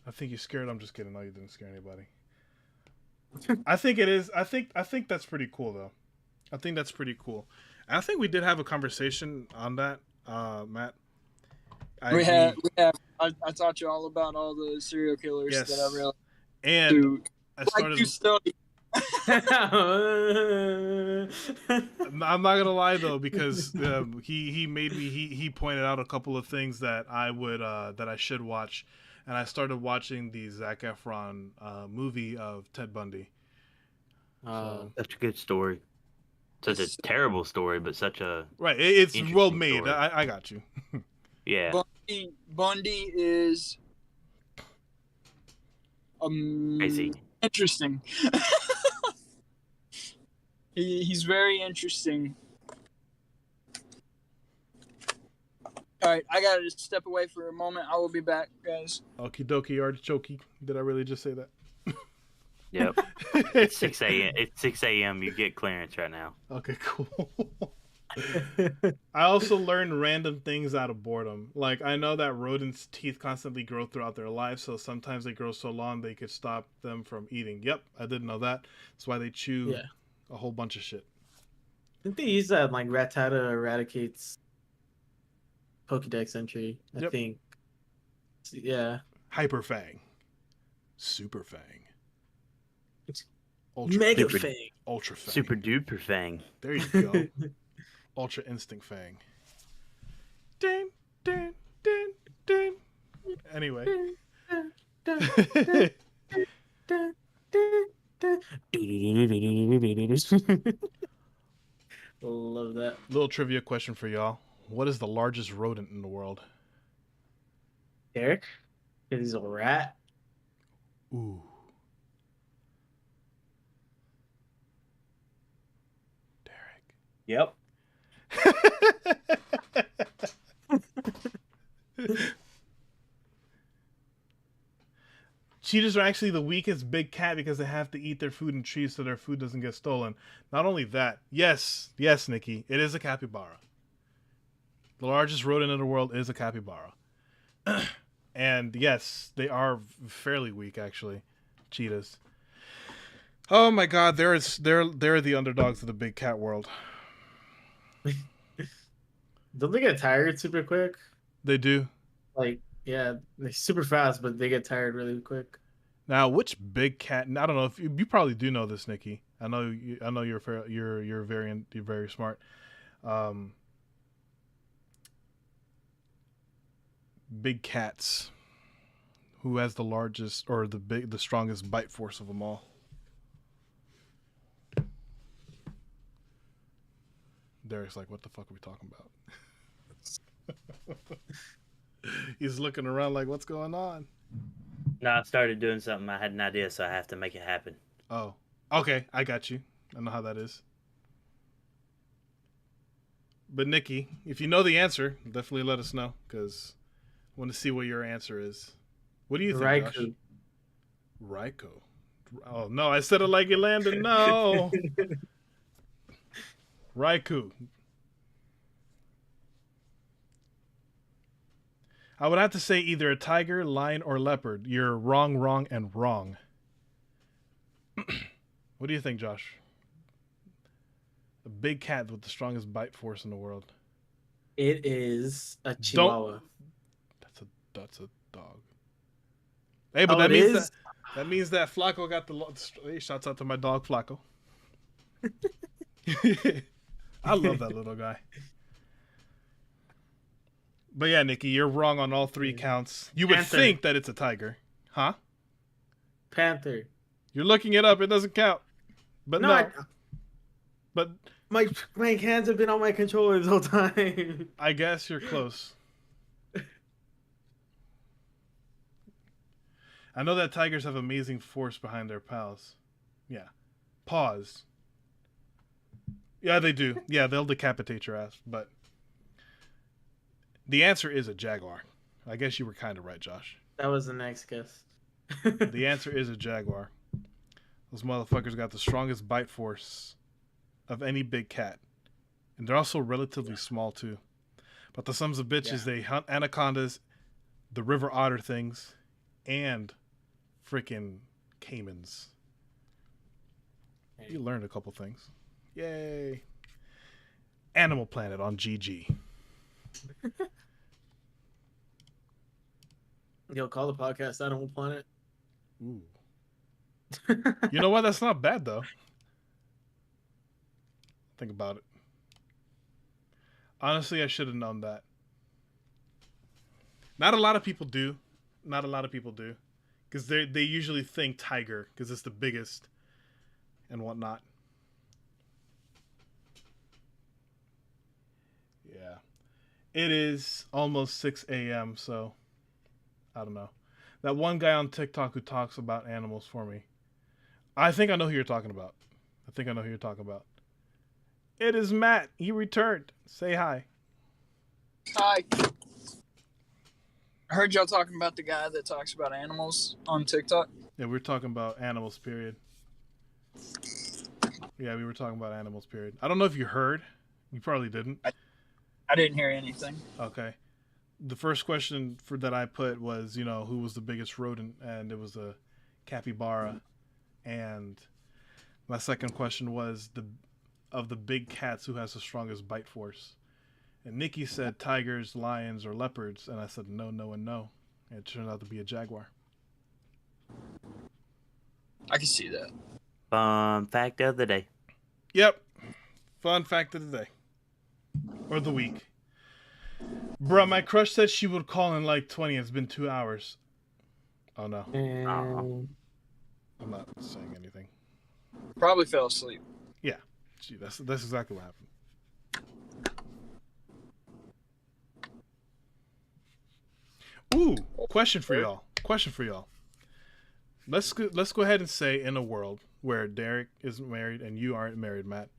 I think you're scared. I'm just kidding. No, you didn't scare anybody. I think it is. I think that's pretty cool, though. I think that's pretty cool. And I think we did have a conversation on that, Matt. We have. I taught you all about all the serial killers that I really and I started. Like you study. I'm not gonna lie though, because he made me. He pointed out a couple of things that I would that I should watch, and I started watching the Zac Efron movie of Ted Bundy. Such a good story. Such a terrible story, but such a It's well made. I got you. Yeah. Bundy is crazy. Interesting. He's very interesting. All right, I gotta just step away for a moment. I will be back, guys. Okie dokie, artichoke. Did I really just say that? Yep. It's 6 a.m. It's 6 a.m. You get clearance right now. Okay, cool. I also learned random things out of boredom. Like, I know that rodents' teeth constantly grow throughout their life, so sometimes they grow so long they could stop them from eating. Yep, I didn't know that. That's why they chew a whole bunch of shit. Didn't they use that, like, Rattata eradicates Pokédex entry, I think. Yeah. Hyper Fang. Super Fang. Mega Fang. Ultra Fang. Super duper Fang. There you go. Ultra Instinct Fang. Ding, ding, ding, ding. Anyway. Love that. Little trivia question for y'all. What is the largest rodent in the world? Derek? Because he's a rat? Ooh. Derek. Yep. Cheetahs are actually the weakest big cat because they have to eat their food in trees so their food doesn't get stolen. Not only that, yes, Nikki, it is a capybara. The largest rodent in the world is a capybara. And yes, they are fairly weak, actually, cheetahs. Oh my god, they're the underdogs of the big cat world. Don't they get tired super quick? They do. Like, yeah, they're super fast, but they get tired really quick. Now, which big cat? I don't know if you probably do know this, Nikki. I know you're very smart. Big cats. Who has the largest or the strongest bite force of them all? Derek's like, what the fuck are we talking about? He's looking around like, what's going on? No, I started doing something. I had an idea, so I have to make it happen. Oh, okay. I got you. I know how that is. But Nikki, if you know the answer, definitely let us know, because I want to see what your answer is. What do you think, Josh? Raikou. Oh, no. I said it like you landed. No. Raikou. I would have to say either a tiger, lion, or leopard. You're wrong, and wrong. What do you think, Josh? A big cat with the strongest bite force in the world. It is a Chihuahua. That's a dog. Hey, but that means that Flacco got the. Hey, shouts out to my dog Flacco. I love that little guy. But yeah, Nikki, you're wrong on all three counts. You would Panther. think that it's a tiger. Huh? Panther. You're looking it up. It doesn't count. But no. But my hands have been on my controller the whole time. I guess you're close. I know that tigers have amazing force behind their paws. Yeah. Paws. Yeah, they do. Yeah, they'll decapitate your ass. But the answer is a jaguar. I guess you were kind of right, Josh. That was the next guess. The answer is a jaguar. Those motherfuckers got the strongest bite force of any big cat. And they're also relatively small, too. But the sons of bitches, they hunt anacondas, the river otter things, and freaking caimans. You learned a couple things. Yay. Animal Planet on GG. Yo, call the podcast Animal Planet. Ooh. You know what? That's not bad, though. Think about it. Honestly, I should have known that. Not a lot of people do. Not a lot of people do. Because they usually think tiger, because it's the biggest and whatnot. Yeah. It is almost 6 a.m., so I don't know. That one guy on TikTok who talks about animals for me. I think I know who you're talking about. It is Matt. He returned. Say hi. Hi. I heard y'all talking about the guy that talks about animals on TikTok. Yeah, we're talking about animals, period. Yeah, we were talking about animals, period. I don't know if you heard. You probably didn't. I didn't hear anything. Okay. The first question that I put was, who was the biggest rodent? And it was a capybara. And my second question was of the big cats, who has the strongest bite force? And Nikki said tigers, lions, or leopards. And I said no, no, and no. And it turned out to be a jaguar. I can see that. Fun fact of the day. Yep. Fun fact of the day. Or the week. Bruh, my crush said she would call in like 20. It's been 2 hours. Oh no. I'm not saying anything. Probably fell asleep. Yeah. Gee, that's exactly what happened. Ooh, question for y'all. Let's go ahead and say, in a world where Derek isn't married and you aren't married, Matt.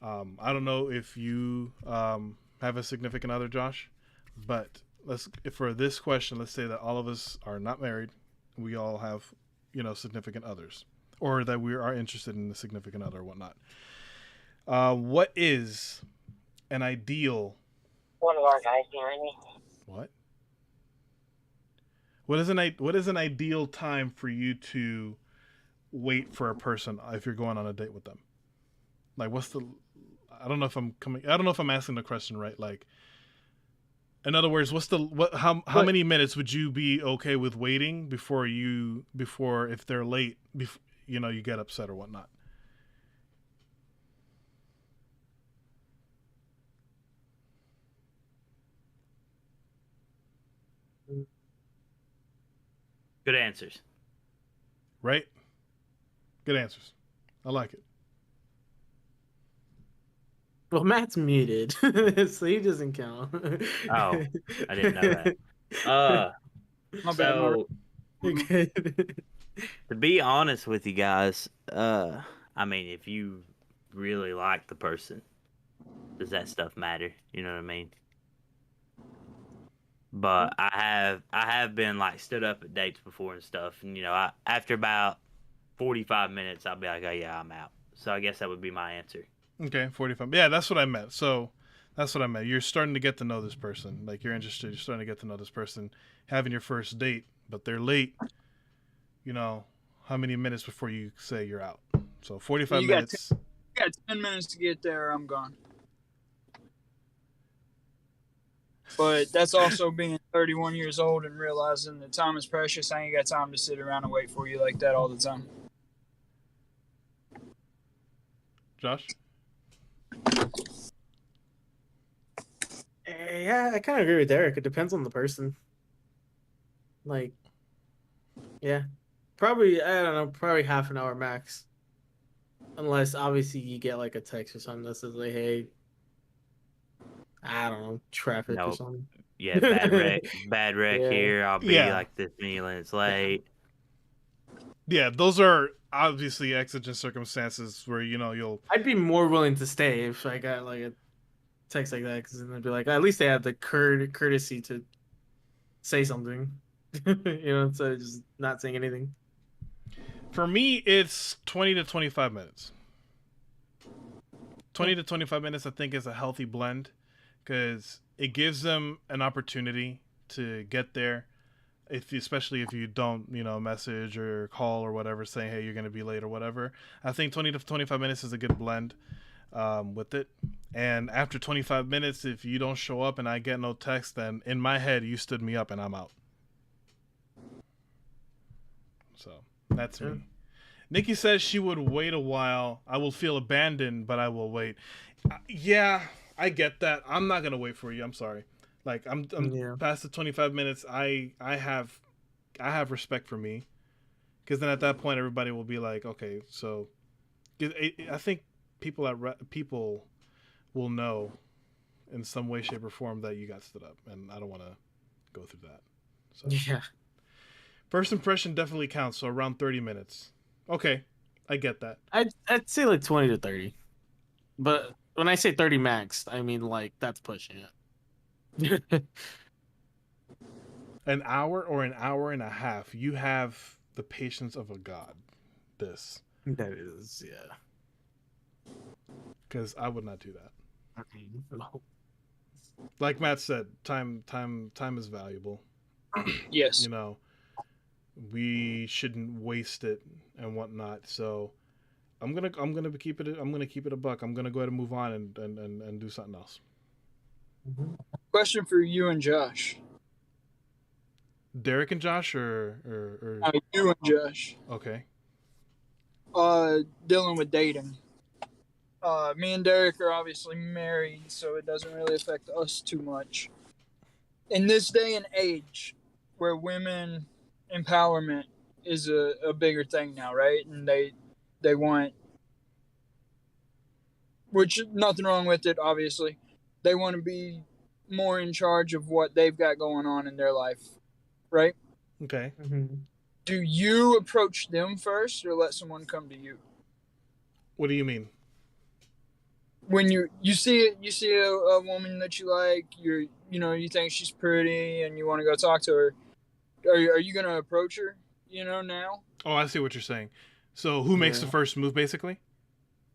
I don't know if you have a significant other, Josh, but for this question, let's say that all of us are not married. We all have, significant others, or that we are interested in a significant other or whatnot. What is an ideal? One of our guys behind me. What? What is an ideal time for you to wait for a person if you're going on a date with them? Like, I don't know if I'm asking the question right. Like, in other words, how many minutes would you be okay with waiting before if they're late, you get upset or whatnot? Good answers. Right? Good answers. I like it. Well, Matt's muted, so he doesn't count. Oh, I didn't know that. My bad, Mark. You're good. To be honest with you guys, I mean, if you really like the person, does that stuff matter? You know what I mean? But I have been like stood up at dates before and stuff, and after about 45 minutes, I'll be like, oh yeah, I'm out. So I guess that would be my answer. Okay, 45. Yeah, that's what I meant. So that's what I meant. You're starting to get to know this person. Like, you're interested. You're starting to get to know this person, having your first date, but they're late. How many minutes before you say you're out? So 45 minutes. You got 10 minutes to get there, I'm gone. But that's also being 31 years old and realizing that time is precious. I ain't got time to sit around and wait for you like that all the time. Josh? yeah, I kind of agree with Derek. It depends on the person. Like, yeah, probably I don't know, probably half an hour max. Unless obviously you get like a text or something that says like, "Hey, I don't know, traffic or No, something." yeah, bad wreck Yeah. here. I'll be Yeah. like this many minutes late. Yeah, those are obviously exigent circumstances where you'll. I'd be more willing to stay if I got like a text like that, because then I'd be like, at least they had the courtesy to say something, instead of just not saying anything. For me, it's 20 to 25 minutes. 20 to 25 minutes, I think, is a healthy blend because it gives them an opportunity to get there. Especially if you don't, message or call or whatever saying, hey, you're going to be late or whatever. I think 20 to 25 minutes is a good blend with it. And after 25 minutes, if you don't show up and I get no text, then in my head, you stood me up and I'm out. So that's me. Nikki says she would wait a while. I will feel abandoned, but I will wait. Yeah, I get that. I'm not gonna wait for you. I'm sorry. Like I'm past the 25 minutes. I have respect for me, because then at that point everybody will be like, okay, so I think people will know in some way, shape, or form that you got stood up, and I don't want to go through that. So Yeah. First impression definitely counts. So around 30 minutes. Okay, I get that. I'd say like 20 to 30, but when I say 30 max, I mean like that's pushing it. An hour or an hour and a half, you have the patience of a god. That is, yeah. Because I would not do that. No. Like Matt said, time is valuable. Yes. We shouldn't waste it and whatnot. So I'm gonna keep it a buck. I'm gonna go ahead and move on and do something else. Question for you and Josh. Derek and Josh or you and Josh. Okay. Dealing with dating. Me and Derek are obviously married, so it doesn't really affect us too much. In this day and age, where women empowerment is a bigger thing now, right? And they want, which nothing wrong with it, obviously. They want to be more in charge of what they've got going on in their life, right? Okay. Do you approach them first or let someone come to you? What do you mean? When you see a woman that you like, you think she's pretty and you want to go talk to her, are you gonna approach her? Now. Oh, I see what you're saying. So who makes the first move, basically?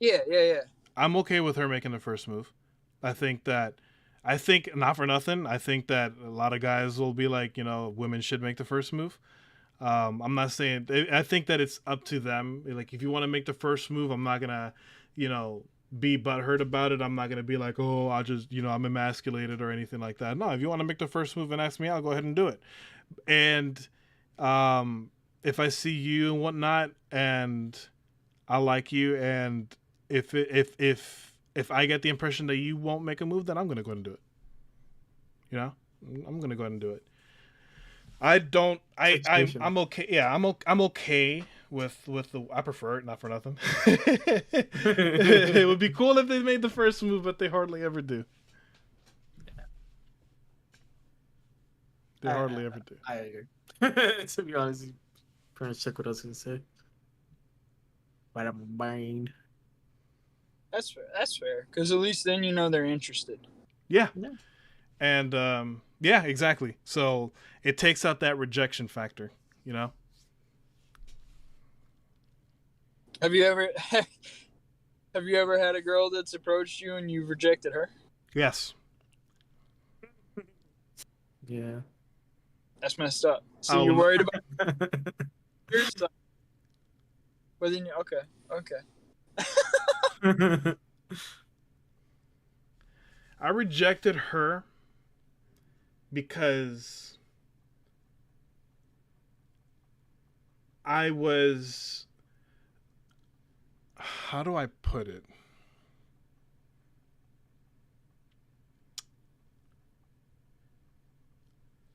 Yeah. I'm okay with her making the first move. I think not for nothing. I think that a lot of guys will be like, women should make the first move. I'm not saying. I think that it's up to them. Like, if you want to make the first move, I'm not gonna, be butthurt about it. I'm not gonna be like, oh, I just, I'm emasculated or anything like that. No, if you want to make the first move and ask me, I'll go ahead and do it. And if I see you and whatnot, and I like you, and if I get the impression that you won't make a move, then I'm gonna go ahead and do it. I'm gonna go ahead and do it. I'm okay. Yeah, I'm okay with the. I prefer it, not for nothing. It would be cool if they made the first move, but they hardly ever do. They hardly ever do. I agree. To be honest, you pretty much took what I was gonna say. But I'm mind. That's fair. Because at least then they're interested. Yeah. And yeah, exactly. So it takes out that rejection factor, Have you ever had a girl that's approached you and you've rejected her? Yes. Yeah. That's messed up. So you're worried about your stuff. But then okay. I rejected her because I was, how do I put it?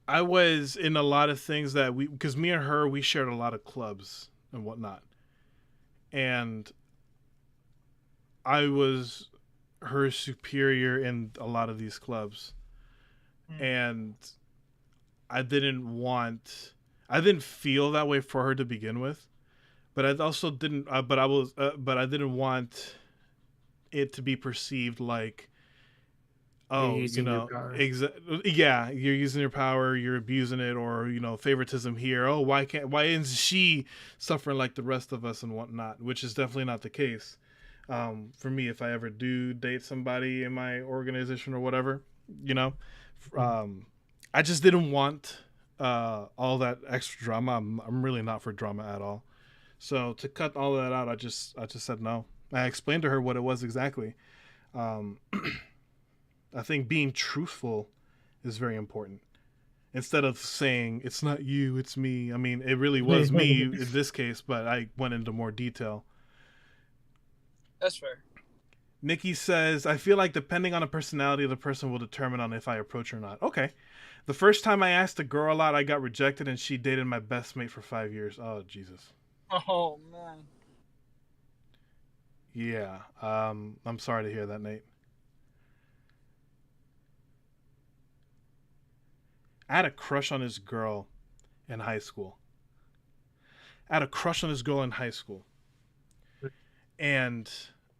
I was in a lot of things that because me and her, we shared a lot of clubs and whatnot. And I was her superior in a lot of these clubs. And I didn't feel that way for her to begin with. But I also didn't, but I didn't want it to be perceived like, You're oh, using your power. yeah, you're using your power, you're abusing it, or favoritism here. Oh, why isn't she suffering like the rest of us and whatnot? Which is definitely not the case. For me, if I ever do date somebody in my organization or whatever, I just didn't want all that extra drama. I'm really not for drama at all. So to cut all that out, I just said no. I explained to her what it was exactly. I think being truthful is very important. Instead of saying it's not you, it's me. I mean, it really was me in this case, but I went into more detail. That's fair. Nikki says, I feel like depending on the personality of the person will determine on if I approach or not. Okay. The first time I asked a girl out, I got rejected and she dated my best mate for 5 years. Oh, Jesus. Oh, man. Yeah. I'm sorry to hear that, Nate. I had a crush on this girl in high school. And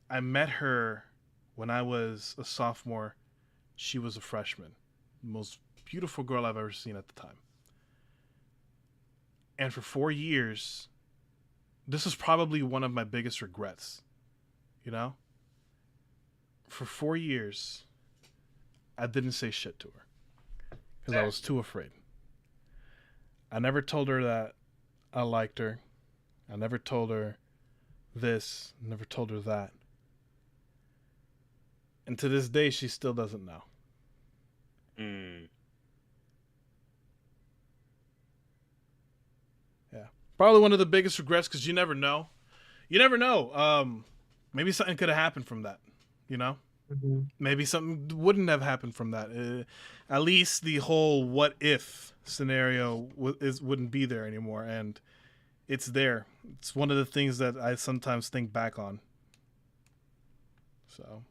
I met her when I was a sophomore. She was a freshman. Most beautiful girl I've ever seen at the time. And for 4 years, this is probably one of my biggest regrets. For 4 years, I didn't say shit to her because I was too afraid. I never told her that I liked her. I never told her this, never told her that. And to this day, she still doesn't know. Yeah. Probably one of the biggest regrets because you never know. Maybe something could have happened from that, Mm-hmm. Maybe something wouldn't have happened from that. At least the whole what if scenario wouldn't be there anymore. And it's there. It's one of the things that I sometimes think back on. So.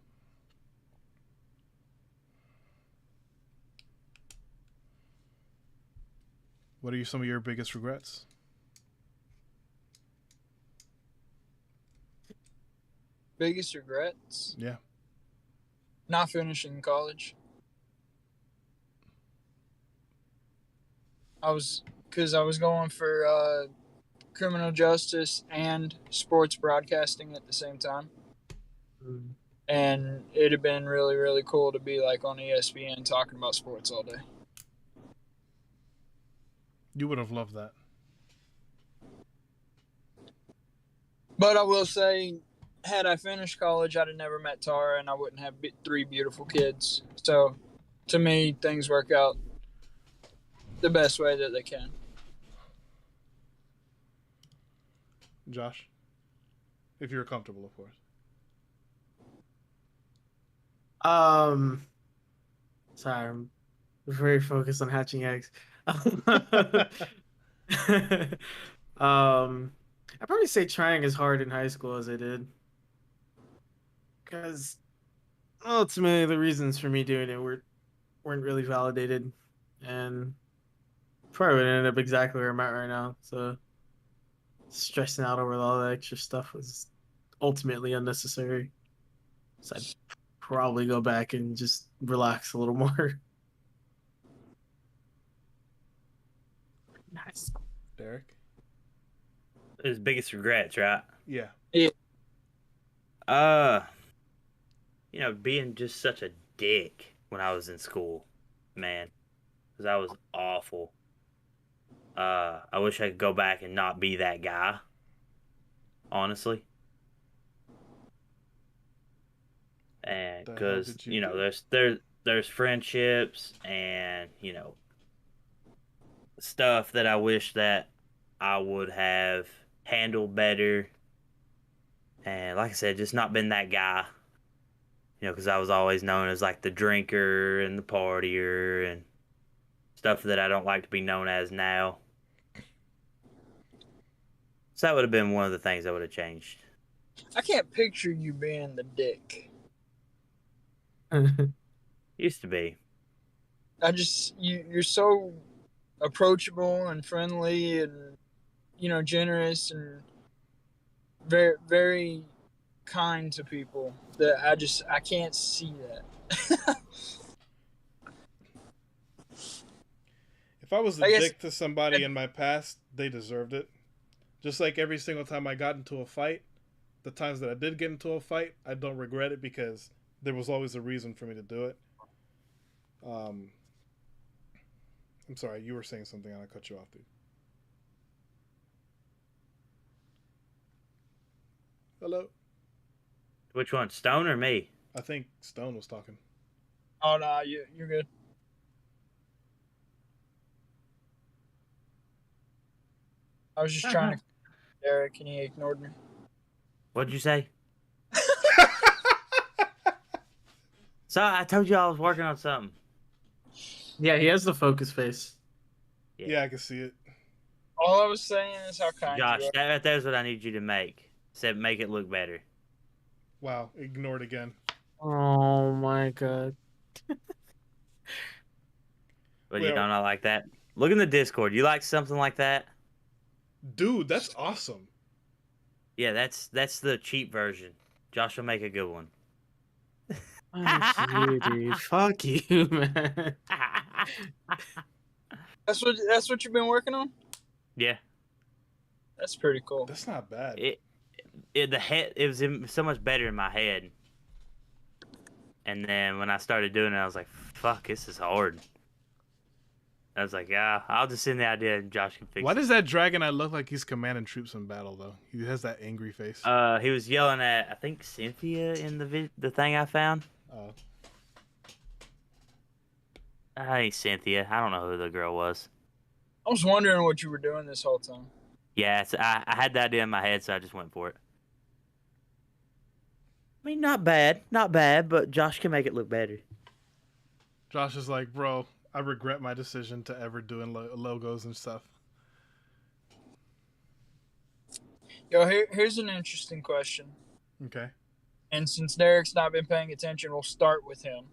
What are some of your biggest regrets? Biggest regrets? Yeah. Not finishing college. Because I was going for criminal justice and sports broadcasting at the same time. Mm. And it'd have been really, really cool to be like on ESPN talking about sports all day. You would have loved that. But I will say, had I finished college, I'd have never met Tara, and I wouldn't have 3 beautiful kids. So, to me, things work out the best way that they can. Josh? If you're comfortable, of course. Sorry, I'm very focused on hatching eggs. I'd probably say trying as hard in high school as I did. Because ultimately the reasons for me doing it weren't really validated. And probably would end up exactly where I'm at right now. So stressing out over all the extra stuff was ultimately unnecessary. So I'd probably go back and just relax a little more. Nice. Derek? His biggest regrets, right? Yeah. Being just such a dick when I was in school, man, because I was awful. I wish I could go back and not be that guy, honestly. And because there's friendships and stuff that I wish that I would have handled better. And like I said, just not been that guy. Because I was always known as like the drinker and the partier, and stuff that I don't like to be known as now. So that would have been one of the things I would have changed. I can't picture you being the dick. Used to be. You're so approachable and friendly and generous and very very kind to people that I can't see that. If I was a I guess- dick to somebody in my past, they deserved it. Just like every single time I got into a fight, the times that I did get into a fight, I don't regret it because there was always a reason for me to do it. I'm sorry, you were saying something and I cut you off, dude. Hello? Which one, Stone or me? I think Stone was talking. Oh no, you're good. I was just trying to Derek and he ignored me. What'd you say? So I told you I was working on something. Yeah, he has the focus face. Yeah, I can see it. All I was saying is how kind Josh, you are. that right there is what I need you to make. Said make it look better. Wow, ignored again. Oh my god. But Well- you don't like that. Look in the Discord. You like something like that? Dude, that's awesome. Yeah, that's the cheap version. Josh will make a good one. Fuck you, dude. Fuck you, man. That's what you've been working on? Yeah. That's pretty cool. That's not bad. It was so much better in my head. And then when I started doing it, I was like, "Fuck, this is hard." I was like, "Yeah, I'll just send the idea and Josh can fix Why it." does that Dragonite look like he's commanding troops in battle, though? He has that angry face. He was yelling at, I think, Cynthia in the thing I found. I think Cynthia. I don't know who the girl was. I was wondering what you were doing this whole time. Yeah, I had the idea in my head, so I just went for it. I mean, not bad, but Josh can make it look better. Josh is like, bro, I regret my decision to ever doing logos and stuff. Yo, here's an interesting question. Okay. And since Derek's not been paying attention, we'll start with him.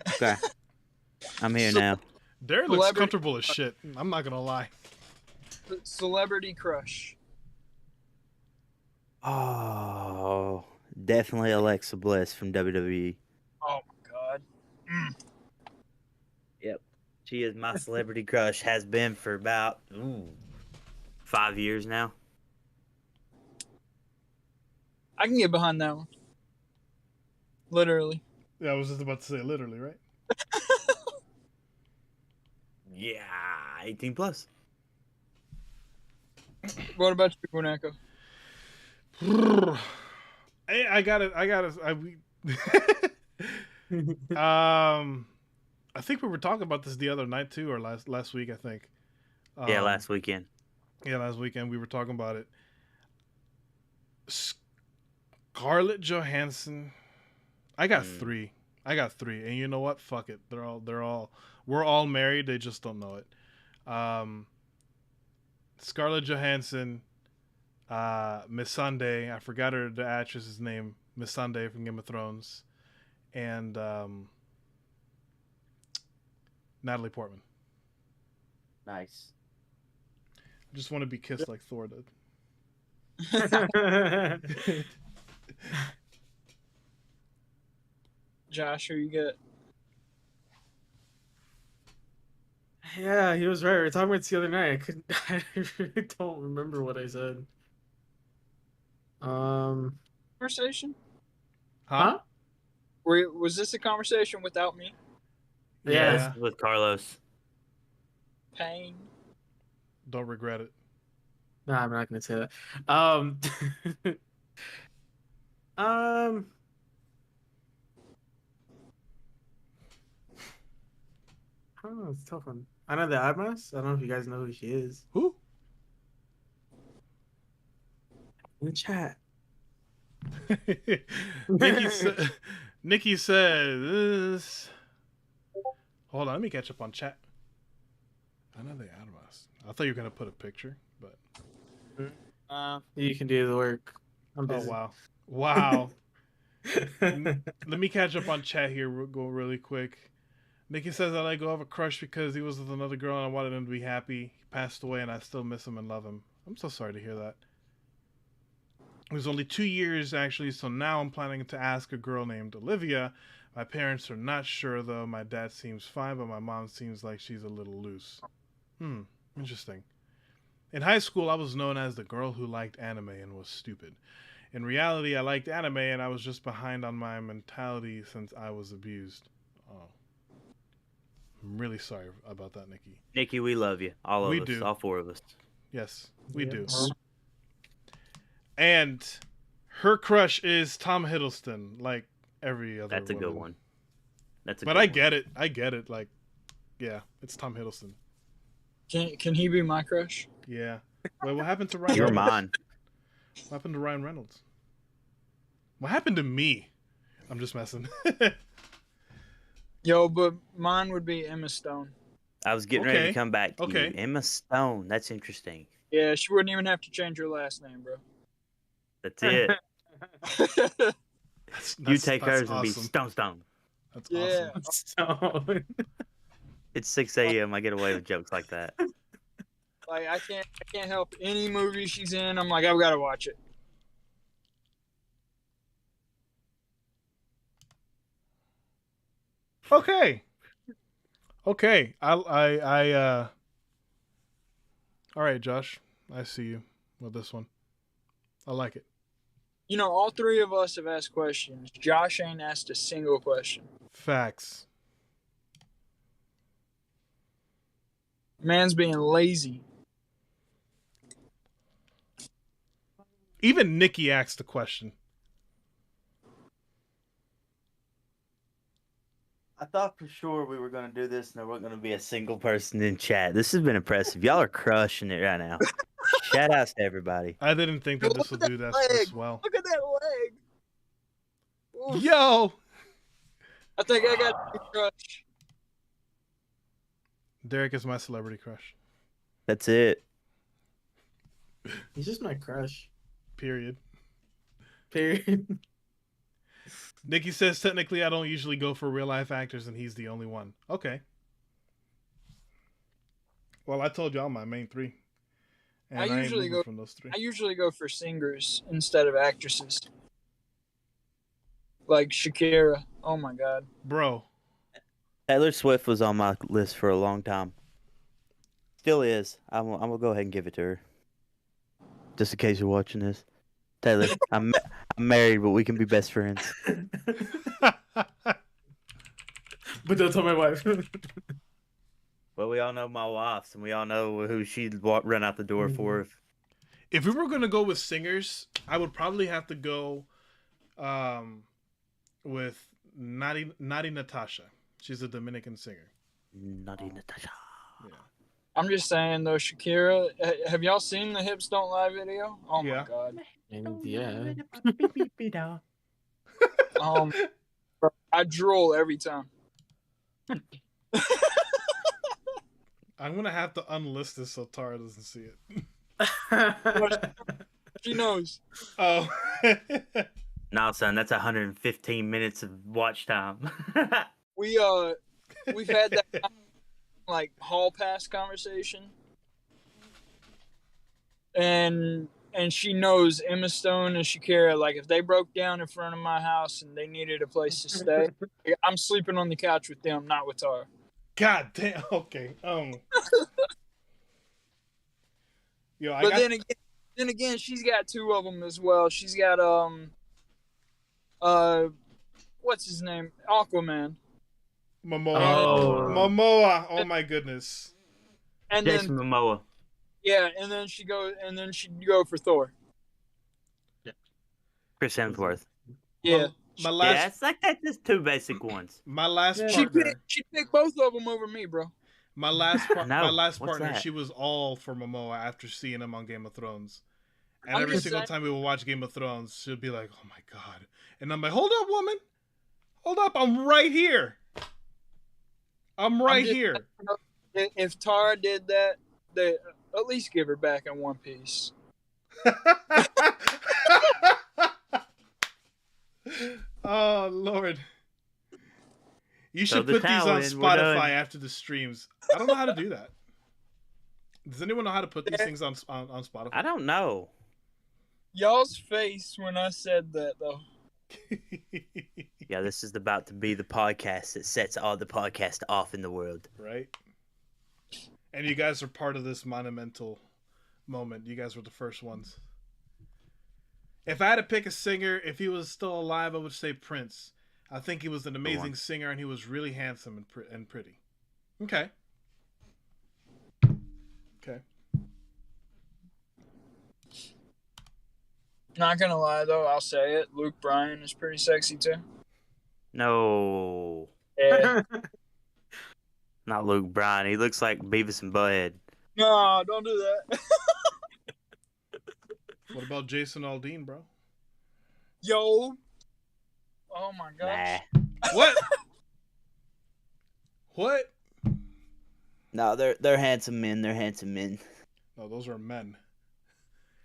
Okay. I'm here now. Derek looks Celebrity- comfortable as shit. I'm not gonna lie. Celebrity crush. Oh, definitely Alexa Bliss from WWE. Oh my god. Yep. She is my celebrity crush, has been for about 5 years now. I can get behind that one. Literally. Yeah, I was just about to say literally, right? Yeah, 18 plus. What about you, Boneko? Hey, I got it. I think we were talking about this the other night too, or last week. I think. Yeah, last weekend. Yeah, last weekend we were talking about it. Scarlett Johansson. I got three, and you know what? Fuck it. We're all married. They just don't know it. Scarlett Johansson, Miss Sunday. I forgot the actress's name. Miss Sunday from Game of Thrones, and Natalie Portman. Nice. I just want to be kissed like Thor did. Josh, who you get? Yeah, he was right. We were talking about this the other night. I really don't remember what I said. Conversation? Huh? Was this a conversation without me? Yeah. With Carlos. Pain. Don't regret it. No, I'm not gonna say that. I don't know. It's a tough one. Ana de Armas. I don't know if you guys know who she is. Who? In the chat. Nikki says. Hold on, let me catch up on chat. None of the Adamas. I thought you were gonna put a picture, but You can do the work. I'm oh busy. wow. Let me catch up on chat here. We'll go really quick. Nikki says I let go of a crush because he was with another girl and I wanted him to be happy. He passed away and I still miss him and love him. I'm so sorry to hear that. It was only 2 years actually, so now I'm planning to ask a girl named Olivia. My parents are not sure though. My dad seems fine, but my mom seems like she's a little loose. Interesting. In high school, I was known as the girl who liked anime and was stupid. In reality, I liked anime and I was just behind on my mentality since I was abused. Oh. I'm really sorry about that, Nikki. Nikki, we love you. All of We us. do. All 4 of us. Yes, we do. Yes. And her crush is Tom Hiddleston, like every other That's a good woman. one. That's a But good I one. get it. I get it. Like, yeah, it's Tom Hiddleston. Can he be my crush? Yeah. Wait, what happened to Ryan You're Reynolds? mine. What happened to Ryan Reynolds? What happened to me? I'm just messing. Yo, but mine would be Emma Stone. I was getting ready Okay. to come back to Okay. you. Emma Stone. That's interesting. Yeah, she wouldn't even have to change her last name, bro. That's it. You take that's hers and be awesome. Stone. That's Yeah. awesome. So, It's 6 a.m. I get away with jokes like that. Like I can't help any movie she's in. I'm like, I've got to watch it. Okay. Okay. All right, Josh. I see you with this one. I like it. You know, all 3 of us have asked questions. Josh ain't asked a single question. Facts. Man's being lazy. Even Nikki asked the question. I thought for sure we were going to do this and there wasn't going to be a single person in chat. This has been impressive. Y'all are crushing it right now. Shout outs to everybody. I didn't think that Look this would at do that that this leg. well. Look at that leg. Oof. Yo! I think I got a crush. Derek is my celebrity crush. That's it. he's just my crush. Period. Period. Nikki says, technically, I don't usually go for real life actors, and he's the only one. Okay. Well, I told y'all my main 3. And I ain't usually moving go- from those 3. I usually go for singers instead of actresses. Like Shakira. Oh my god. Bro, Taylor Swift was on my list for a long time. Still is. I'm going to go ahead and give it to her. Just in case you're watching this. Taylor, I'm married, but we can be best friends. But don't tell my wife. Well, we all know my wife's, and we all know who she'd run out the door for. if we were going to go with singers, I would probably have to go with Nadi Natasha. She's a Dominican singer. Naughty Natasha. Yeah. I'm just saying though, Shakira. Have y'all seen the Hips Don't Lie video? Oh Yeah. my god. And yeah. Bro, I drool every time. I'm going to have to unlist this so Tara doesn't see it. She knows. Oh. No, son, that's 115 minutes of watch time. We've had that like hall pass conversation, and she knows Emma Stone and Shakira. Like if they broke down in front of my house and they needed a place to stay, I'm sleeping on the couch with them, not with Tara. God damn. Okay. Yo, But then again, she's got 2 of them as well. She's got what's his name? Aquaman. Momoa. Oh. Momoa. Oh my goodness. And Jason then Momoa. yeah, and then she'd go for Thor. Chris Hemsworth. Yeah. My Yeah, last it's like that's just 2 basic ones. Yeah. partner. She picked both of them over me, bro. My last No, what's partner, that? she was all for Momoa after seeing him on Game of Thrones. And I'm every just single saying- time we would watch Game of Thrones, she'll be like, "Oh my god!" And I'm like, "Hold up, woman, hold up! I'm right here. I'm right just- here." if Tara did that, they at least give her back in one piece. Oh Lord. You Throw should the put these towel on in, we're done. Spotify after the streams. I don't know how to do that. Does anyone know how to put these things on Spotify? I don't know. Y'all's face when I said that, though. Yeah, this is about to be the podcast that sets all the podcasts off in the world. Right? And you guys are part of this monumental moment. You guys were the first ones. If I had to pick a singer, if he was still alive, I would say Prince. I think he was an amazing singer, and he was really handsome and pretty. Okay. Okay. Not gonna lie, though, I'll say it. Luke Bryan is pretty sexy, too. No. Yeah. Not Luke Bryan. He looks like Beavis and Butthead. No, don't do that. What about Jason Aldean, bro? Yo. Oh, my gosh. Nah. What? What? No, they're handsome men. They're handsome men. No, those are men.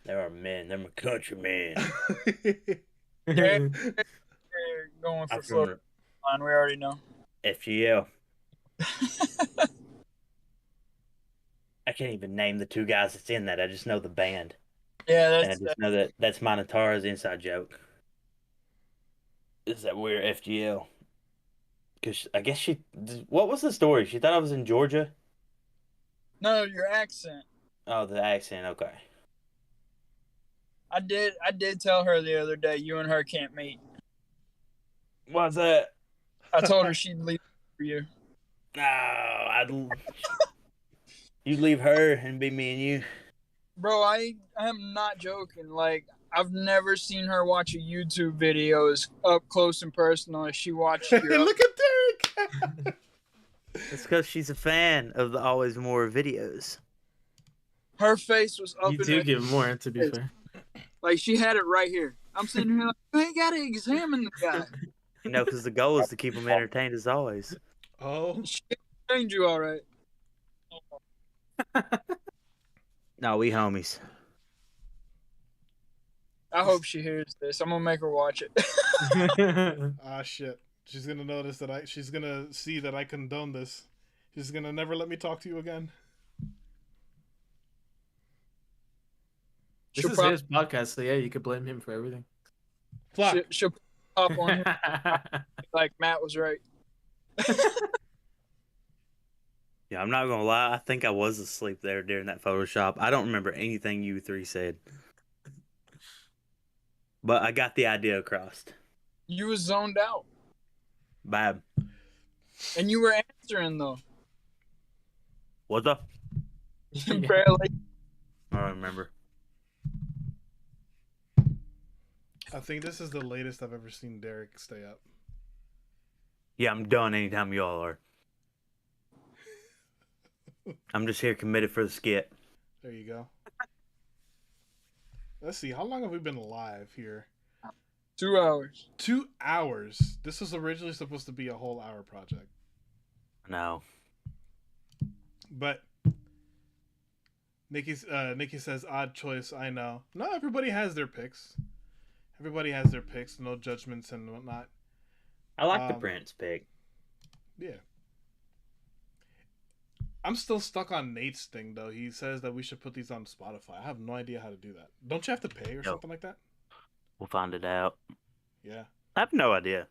They are men. They're my countrymen. Yeah. They're going for Florida. We already know. FGL. I can't even name the two guys that's in that. I just know the band. Yeah, And I just know that's mine and Tara's inside joke. Is that we're FGL? Because I guess what was the story? She thought I was in Georgia? No, your accent. Oh, the accent. Okay. I did tell her the other day you and her can't meet. What's that? I told her she'd leave for you. No, you'd leave her and be me and you. Bro, I am not joking. Like, I've never seen her watch a YouTube video as up close and personal as she watched your... Look at Derek! It's because she's a fan of the Always More videos. Her face was up You in do her... give more, to be fair. Like, she had it right here. I'm sitting here like, you ain't got to examine the guy. You know, because the goal is to keep them entertained as always. Oh. She trained you all right. No, we homies. I hope she hears this. I'm gonna make her watch it. Ah, shit. She's gonna notice that she's gonna see that I condone this. She's gonna never let me talk to you again. This is his podcast, so yeah, you could blame him for everything. Fuck. She'll pop on him. Like Matt was right. Yeah, I'm not gonna lie. I think I was asleep there during that Photoshop. I don't remember anything you three said, but I got the idea across. You was zoned out, Bad. and you were answering though. What the? Barely. I don't remember. I think this is the latest I've ever seen Derek stay up. Yeah, I'm done anytime y'all are. I'm just here committed for the skit. There you go. Let's see. How long have we been live here? 2 hours. 2 hours. This was originally supposed to be a whole hour project. No. But Nikki says odd choice. I know. No, everybody has their picks. Everybody has their picks. No judgments and whatnot. I like the Prince pick. Yeah. I'm still stuck on Nate's thing though. He says that we should put these on Spotify. I have no idea how to do that. Don't you have to pay or something like that? We'll find it out. Yeah. I have no idea.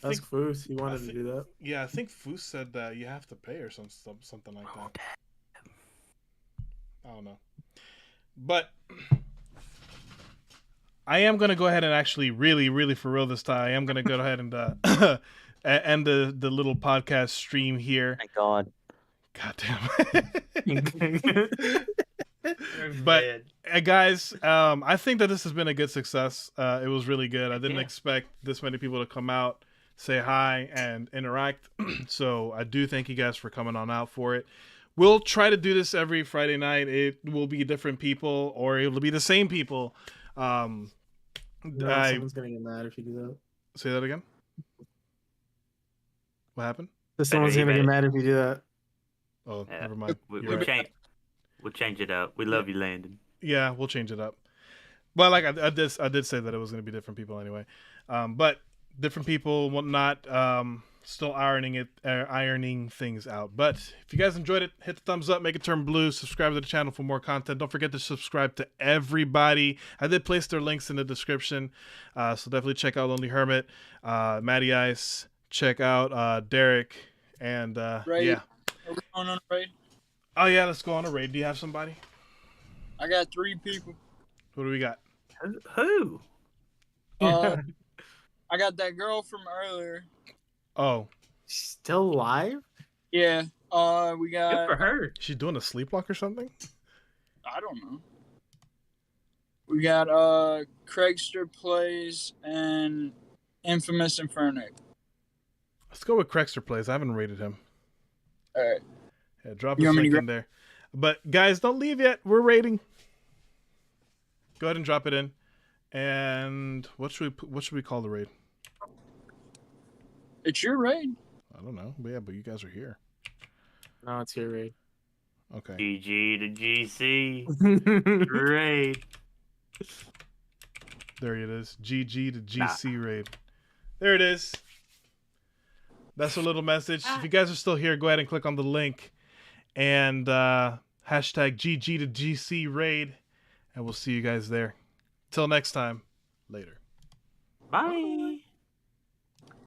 That's Foos. He wanted to do that. Yeah, I think Foos said that you have to pay or something like that. I don't know. But I am going to go ahead and actually really for real this time. I am going to go ahead and end the little podcast stream here. Thank God. God damn. But guys, I think that this has been a good success. It was really good. I didn't expect this many people to come out, say hi, and interact. So I do thank you guys for coming on out for it. We'll try to do this every Friday night. It will be different people, or it will be the same people. Someone's gonna get mad if you do that. Say that again. What happened? Someone's gonna get mad if you do that. Oh, Yeah. never mind. We, You're we'll, right. change, we'll change it up. We love you, Landon. Yeah, we'll change it up. Well, like I did say that it was going to be different people anyway, but different people, whatnot. Still ironing things out. But if you guys enjoyed it, hit the thumbs up, make it turn blue, subscribe to the channel for more content. Don't forget to subscribe to everybody. I did place their links in the description, so definitely check out Lonely Hermit, Matty Ice. Check out Derek, and Raid. yeah. Are we going on a raid? Oh yeah, let's go on a raid. Do you have somebody? I got 3 people. Who do we got? Who? I got that girl from earlier. Oh, Still alive? Yeah. We Good got. for her. she's doing a sleepwalk or something? I don't know. We got Craigster Plays and Infamous Inferno. Let's go with Crexter Plays. I haven't rated him. All right. Yeah, drop You his want me link to in there. But guys, don't leave yet. We're rating. Go ahead and drop it in. And what should we call the raid? It's your raid. I don't know. But yeah, but you guys are here. No, it's your raid. Okay. GG to GC. Raid. There it is. GG to GC raid. There it is. That's a little message. If you guys are still here, go ahead and click on the link and hashtag GG to GC raid, and we'll see you guys there. Till next time, later. Bye.